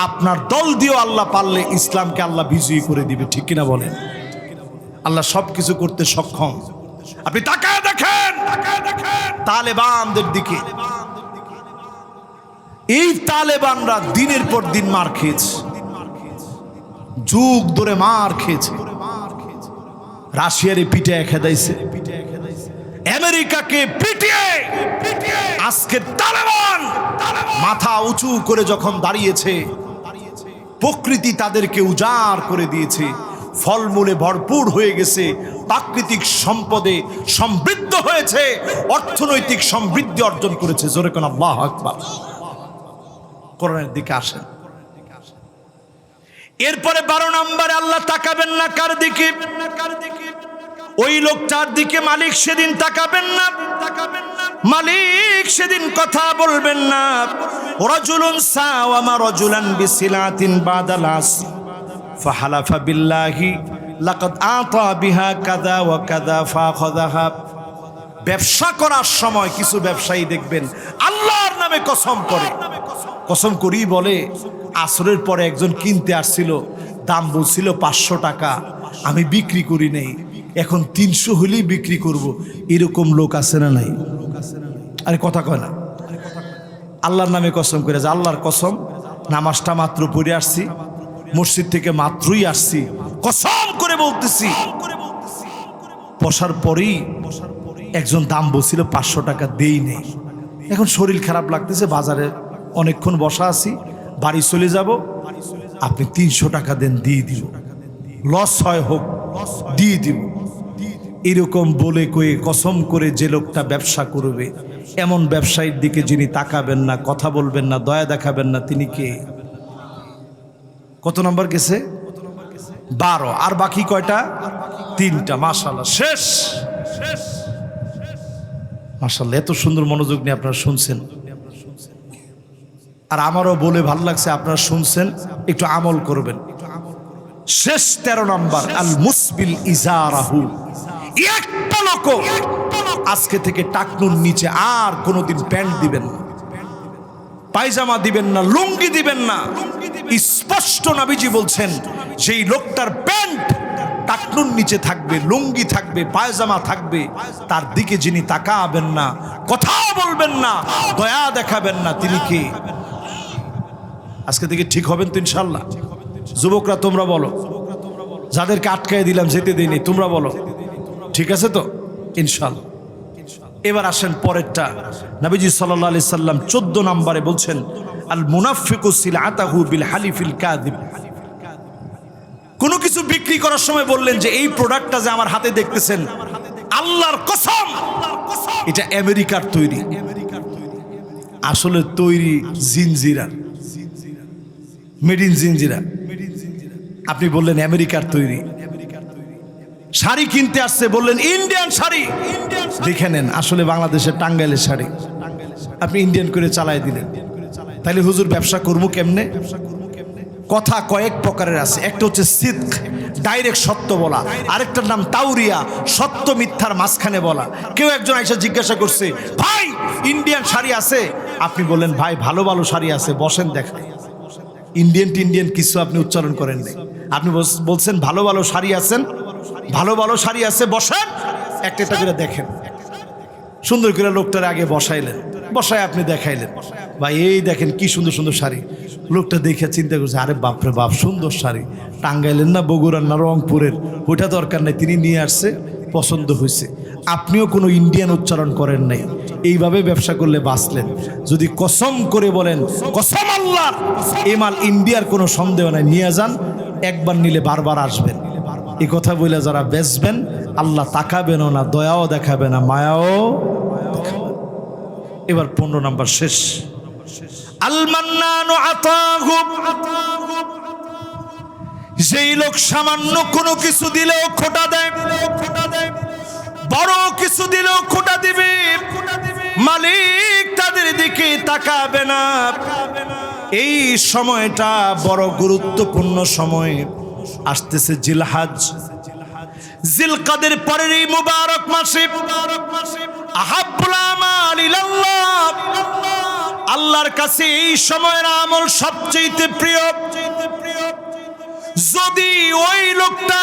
আপনার দল দিয়েও আল্লাহ পারলে ইসলামকে আল্লাহ বিজয়ী করে দিবে, ঠিক কিনা বলেন? আল্লাহ সব কিছু করতে সক্ষম। আপনি তাকায় দেখেন তালেবানদের দিকে। এই তালেবানরা দিনের পর দিন মার খেয়েছে, যুগ ধরে মার খেয়েছে, রাশিয়ারে পিটিয়ে খেদাইছে, আমেরিকাকে পিটিয়ে আজকে তালেবান মাথা উঁচু করে যখন দাঁড়িয়েছে, প্রকৃতি তাদেরকে উজাড় করে দিয়েছে, ফলমূলে ভরপুর হয়ে গেছে, প্রাকৃতিক সম্পদে সমৃদ্ধ হয়েছে, অর্থনৈতিক সমৃদ্ধি অর্জন করেছে। জোরে কোন আল্লাহু আকবার। কোরআনের দিকে আসেন। এরপরে 12 নম্বরে আল্লাহ তাকাবেন না কার দিকে? ওই লোকটার দিকে মালিক সেদিন তাকাবেন না, মালিক সেদিন কথা বলবেন না। রাজুলুন সাওয়ামা রাজুলান বিসিলাতিন বাদাল আসর ফাহালাফা বিল্লাহি লাকাদ আতা বিহা কাযা ওয়া কাযা ফাখাযাহা। ব্যবসা করার সময় কিছু ব্যবসায়ী দেখবেন আল্লাহর নামে কসম করে, কসম করি বলে আসরের পরে একজন কিনতে আসছিল, দাম বলছিল 500 টাকা, আমি বিক্রি করি নাই, এখন 300 হলেই বিক্রি করব। এরকম লোক আছে না নাই? আরে কথা কয় না। আল্লাহর নামে কসম করে, যে আল্লাহর কসম নামাজটা মাত্র পড়ে আসছি, মসজিদ থেকে মাত্রই আসছি, কসম করে বলতেছি। বসার পরেই একজন দাম বলছিল 500 টাকা, দেই নেই। এখন শরীর খারাপ লাগতেছে, বাজারে অনেকক্ষণ বসা আছি, বাড়ি চলে যাব, আপনি 300 টাকা দেন, দিয়ে দিব, লস হয় হোক দিয়ে দিব। এরকম বলে কয়ে কসম করে যে লোকটা ব্যবসা করবে, এমন ব্যবসায়ীর দিকে যিনি তাকাবেন না, কথা বলবেন না, দয়া দেখাবেন না, তিনি কে? কত নম্বর গেছে? 12। আর বাকি কয়টা? 3টা। মাশাআল্লাহ, শেষ। মাশাআল্লাহ, এত সুন্দর মনোযোগ নিয়ে আপনারা শুনছেন, আর আমারও বলে ভালো লাগছে আপনারা শুনছেন, একটু আমল করবেন। শেষ 13 নম্বর, আল মুসবিল ইজারাহু। একটা লোক আজকে থেকে টাকনুর নিচে আর কোনোদিন প্যান্ট দিবেন না, পায়জামা দিবেন না, লুঙ্গি দিবেন না। স্পষ্ট নবীজি বলছেন, সেই লোকটার প্যান্ট টাকনুর নিচে থাকবে, লুঙ্গি থাকবে, পায়জামা থাকবে, তার দিকে যিনি তাকাবেন না, কথা বলবেন না, দয়া দেখাবেন না, তিনি কে? আজকে থেকে ঠিক হবেন তো ইনশাল্লাহ? যুবকরা তোমরা বলো, যাদেরকে আটকায় দিলাম যেতে দিইনি, তোমরা বলো ঠিক আছে তো ইনশাল্লাহ। এবার আসেন পরেরটা। নবীজি সাল্লাল্লাহু আলাইহি সাল্লাম 14 নম্বরে বলছেন, আল মুনাফিকু সিলআতাহু বিল হালিফিল কাযিব। কোনো কিছু বিক্রি করার সময় বললেন যে এই প্রোডাক্টটা যে আমার হাতে দেখতেছেন, আল্লাহর কসম এটা আমেরিকার তৈরি, আসলে তৈরি জিনজিরা, মেড ইন জিনজিরা। আপনি বললেন আমেরিকার তৈরি। শাড়ি কিনতে আসছে, বললেন ইন্ডিয়ান শাড়ি, দেখে নেন আসলে বাংলাদেশের টাঙ্গাইলের শাড়ি, আপনি ইন্ডিয়ান করে চালাই দিলেন। তাহলে হুজুর ব্যবসা করবো কেমনে? কথা কয়েক প্রকারের আছে। একটা হচ্ছে সিদক, ডাইরেক্ট সত্য বলা, আরেকটার নাম তাউরিয়া, সত্য মিথ্যার মাঝখানে বলা। কেউ একজন আইসা জিজ্ঞাসা করছে, ভাই ইন্ডিয়ান শাড়ি আছে? আপনি বললেন ভাই ভালো ভালো শাড়ি আছে, বসেন দেখাই। ইন্ডিয়ান টিন্ডিয়ান কিছু আপনি উচ্চারণ করেন নাই, আপনি বলছেন ভালো ভালো শাড়ি আছেন, ভালো ভালো শাড়ি আছে, বসেন একটা একটা করে দেখেন। সুন্দর করে লোকটার আগে বসাইলেন, বসায় আপনি দেখাইলেন, ভাই এই দেখেন কি সুন্দর সুন্দর শাড়ি। লোকটা দেখে চিন্তা করছে, আরে বাপরে বাপ, সুন্দর শাড়ি, টাঙ্গাইলের না বগুড়ার না রংপুরের, ওইটা দরকার নেই, তিনি নিয়ে আসছে, পছন্দ হয়েছে। আপনিও কোনো ইন্ডিয়ান উচ্চারণ করেন নাই, এইভাবে ব্যবসা করলে বাঁচলেন। যদি কসম করে বলেন কসম আল্লাহ, এই মাল ইন্ডিয়ার কোনো সন্দেহ নাই, নিয়ে যান, একবার নিলে বারবার আসবেন। এই কথা বলে যারা বেচবেন, আল্লাহ তাকাবেনও না, দয়াও দেখাবে না, মায়াও। এবার 15 নম্বর শেষ, আল মান্নানু আতাহু। যেই লোক সামান্য কোনো কিছু দিলেও খোটা দেয়, বড় কিছু দিলেও খোটা দিবে, মালিক তাদের দিকে তাকাবে না। এই সময়টা বড় গুরুত্বপূর্ণ সময়। আসতেছে জিলহজ, জিলকাদের পরের এই মুবারক মাসে, আহাব্বুল আমাল ইলাল্লাহ, আল্লাহর কাছে এই সময়ের আমল সবচেয়ে প্রিয়। যদি ওই লোকটা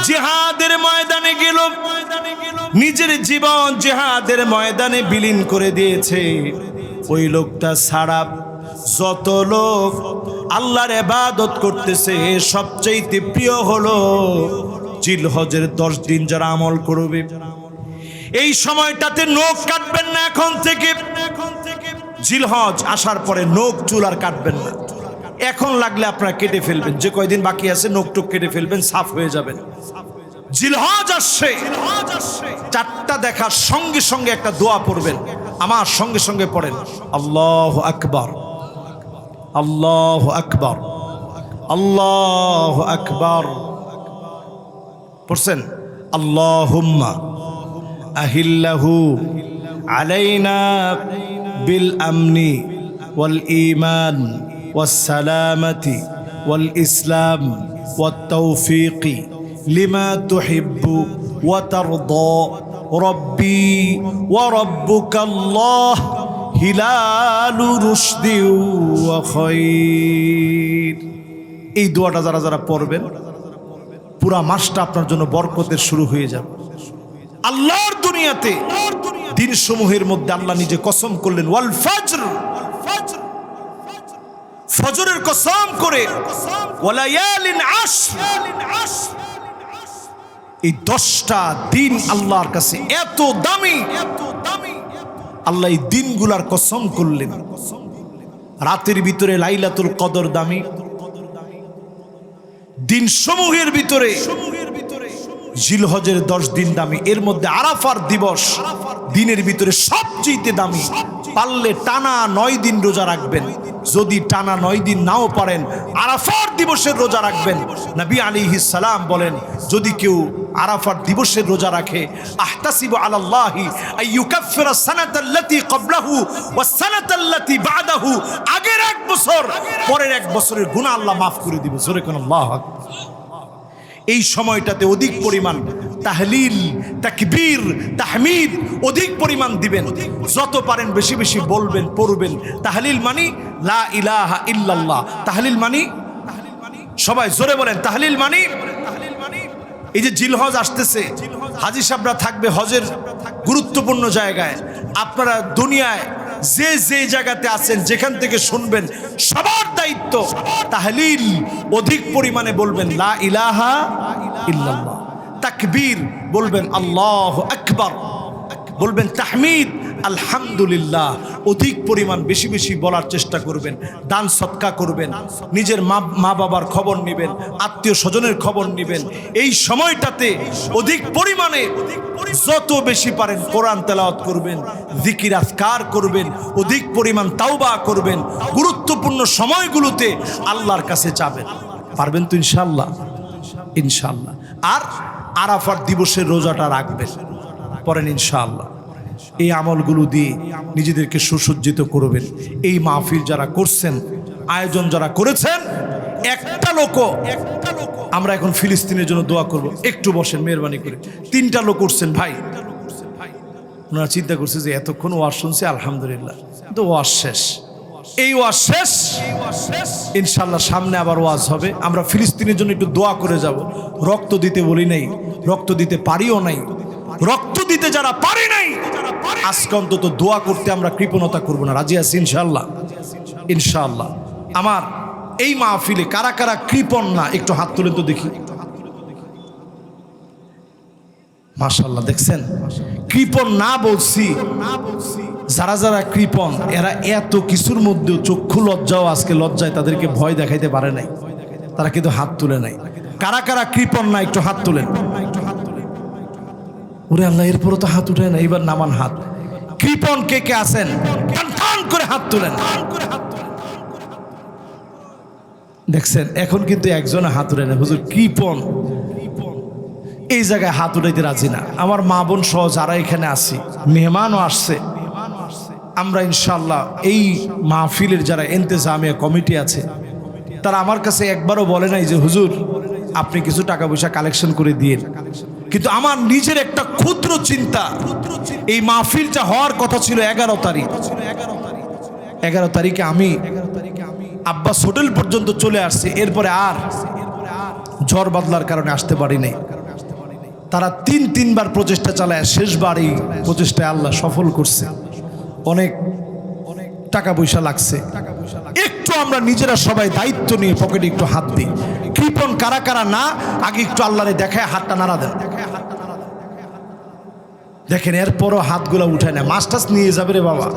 জিহাদের ময়দানে গেল, নিজের জীবন জিহাদের ময়দানে বিলীন করে দিয়েছে, ওই লোকটা ছাড়া যত লোক আল্লাহর ইবাদত করতেছে সবচেয়ে প্রিয় হলো জিলহজের 10 দিন যারা আমল করবে। এই সময়টাতে নখ কাটবেন না এখন থেকে। জিলহজ আসার পরে নখ চুল আর কাটবেন না। এখন লাগলে আপনারা কেটে ফেলবেন, যে কয়দিন বাকি আছে নখ টুক কেটে ফেলবেন, সাফ হয়ে যাবেন। জিলহজ আসছে, 4টা দেখার সঙ্গে সঙ্গে একটা দোয়া পড়বেন, আমার সঙ্গে সঙ্গে পড়েন, আল্লাহু আকবার, আল্লাহু আকবার, আল্লাহু আকবার। পড়ছেন? আল্লাহুম্মা আহিল্লাহু আলাইনা বিল আমনি ওয়াল ঈমান ওয়াস সালামাতি ওয়াল ইসলাম ওয়াত তাওফীকি লিমা তুহিব্বু ওয়া তারদা রব্বি ওয়া রাব্বুকাল্লাহ হিলালু রুশদি ওয়া খায়র। এই দোয়াটা যারা যারা পড়বেন পুরা মাসটা আপনার জন্য বরকতের শুরু হয়ে যাবে। আল্লাহর দুনিয়াতে দিন সমূহের মধ্যে আল্লাহ নিজে কসম করলেন, ওয়াল ফজর, ফজরের কসম করে, ওয়ালায়ালিন আশর, এই 10টা দিন আল্লাহর কাছে এত দামি, আল্লাহ এই দিনগুলার কসম করলেন। রাতের ভিতরে লাইলাতুল কদর দামি, দিন সমূহের ভিতরে জিলহজের 10 দিন দামি, এর মধ্যে আরাফার দিবস দিনের ভিতরে সবচেয়ে দামি। পারলে টানা 9 দিন রোজা রাখবেন, যদি টানা 9 দিন নাও পারেন আরাফার দিবসের রোজা রাখবেন। নবী আলাইহিস সালাম বলেন, যদি কেউ আরাফার দিবসের রোজা রাখে, আহতাসিবু আলাল্লাহি আইয়ুকাফিরা সানাতাল্লাতী ক্বাবলাহু ওয়াস সানাতাল্লাতী বা'দাহু, আগের 1 বছর পরের 1 বছরের গুনাহ আল্লাহ মাফ করে দিবে। জোরে কোন আল্লাহু আকবার। এই সময়টাতে অধিক পরিমাণ তাহলিল, তাকবীর, তাহমিদ অধিক পরিমাণ দিবেন, যত পারেন বেশি বেশি বলবেন, পড়বেন। তাহলিল মানি লা ইলাহা ইল্লাল্লাহ, তাহলিল মানি, সবাই জোরে বলেন, তাহলিল মানি। এই যে জিলহজ আসতেছে, হাজী সাহেবরা থাকবে হজের গুরুত্বপূর্ণ জায়গায়। আপনারা দুনিয়ায় যে যে জায়গাতে আছেন, যেখান থেকে শুনবেন, সবার দায়িত্ব তাহলিল অধিক পরিমাণে বলবেন, লা ইলাহা ইল্লাল্লাহ। তাকবীর বলবেন, আল্লাহু আকবার বলবেন, তাহমিদ আলহামদুলিল্লাহ অধিক পরিমাণ বেশি বেশি বলার চেষ্টা করবেন। দান সদকা করবেন, নিজের মা বাবার খবর নেবেন, আত্মীয় স্বজনের খবর নেবেন। এই সময়টাতে অধিক পরিমাণে যত বেশি পারেন কোরআন তেলাওয়াত করবেন, জিকির আজকার করবেন, অধিক পরিমাণ তাওবা করবেন। গুরুত্বপূর্ণ সময়গুলোতে আল্লাহর কাছে যাবেন। পারবেন তো ইনশাআল্লাহ? ইনশাআল্লাহ। আর আরাফার দিবসের রোজাটা রাখবেন, পড়েন ইনশাআল্লাহ। এই আমলগুলো দিয়ে নিজেদেরকে সুসজ্জিত করবেন। এই মাহফিল যারা করছেন, আয়োজন যারা করেছেন, একটা লোক, আমরা এখন ফিলিস্তিনের জন্য দোয়া করব, একটু বসেন মেহরবানি করে। 3টা লোক উঠছেন ভাই, ওনারা চিন্তা করছে যে এতক্ষণ ওয়াজ শুনছে, আলহামদুলিল্লাহ, তো ওয়াজ শেষ, এই ওয়াজ শেষ, ইনশাআল্লাহ সামনে আবার ওয়াজ হবে। আমরা ফিলিস্তিনের জন্য একটু দোয়া করে যাব। রক্ত দিতে বলি নাই, রক্ত দিতে পারিও নাই, রক্ত দিতে যারা পারে নাই, আজকে অন্তত দোয়া করতে আমরা কৃপণতা করব না। রাজি আছি ইনশাআল্লাহ? ইনশাআল্লাহ। আমার এই মাহফিলে কারা কারা কৃপণ না, একটু হাত তুলেন তো দেখি। মাশাআল্লাহ, দেখছেন? কৃপণ না বলছি, যারা যারা কৃপণ এরা এত কিছুর মধ্যেও চক্ষু লজ্জাও, আজকে লজ্জায় তাদেরকে ভয় দেখাইতে পারে নাই, তারা কিন্তু হাত তুলে নাই। কারা কারা কৃপণ না, একটু হাত তুলেন। ওরে আল্লাহ, এরপরও তো হাত উঠে না, এবার নামান হাত। কৃপণ কে কে আছেন টান করে হাত তুলেন। দেখছেন, এখন কিন্তু একজনে হাত উঠে না। হুজুর কৃপণ এই জায়গায় হাত উঠাইতে রাজি না। আমার মা বোন সহ যারা এখানে আছি, মেহমানও আসছে, আমরা ইনশাআল্লাহ এই মাহফিলের যারা ইন্তেজামিয়া কমিটি আছে, তারা আমার কাছে একবারও বলে নাই যে হুজুর আপনি কিছু টাকা পয়সা কালেকশন করে দিয়েন। কিন্তু আমার নিজের একটা ক্ষুদ্র চিন্তা, এই মাহফিলটা হওয়ার কথা ছিল 11 তারিখ। 11 তারিখে আমি আব্বাস হোটেল পর্যন্ত চলে আসছি, এরপরে আর ঝড় বাদলার কারণে আসতে পারি নাই। তারা 3বার প্রচেষ্টা চালায়, শেষবার এই প্রচেষ্টায় আল্লাহ সফল করছে। অনেক টাকা পয়সা লাগছে, আমরা নিজেরা সবাই দায়িত্ব নিয়ে পকেটে একটু হাত দিই। কৃপণ কারা কারা না, আগে একটু আল্লাহরে দেখায় হাতটা নাড়া দেন। দেখেন এরপরও হাতগুলো উঠায় না, মাছ টাছ নিয়ে যাবে রে বাবা।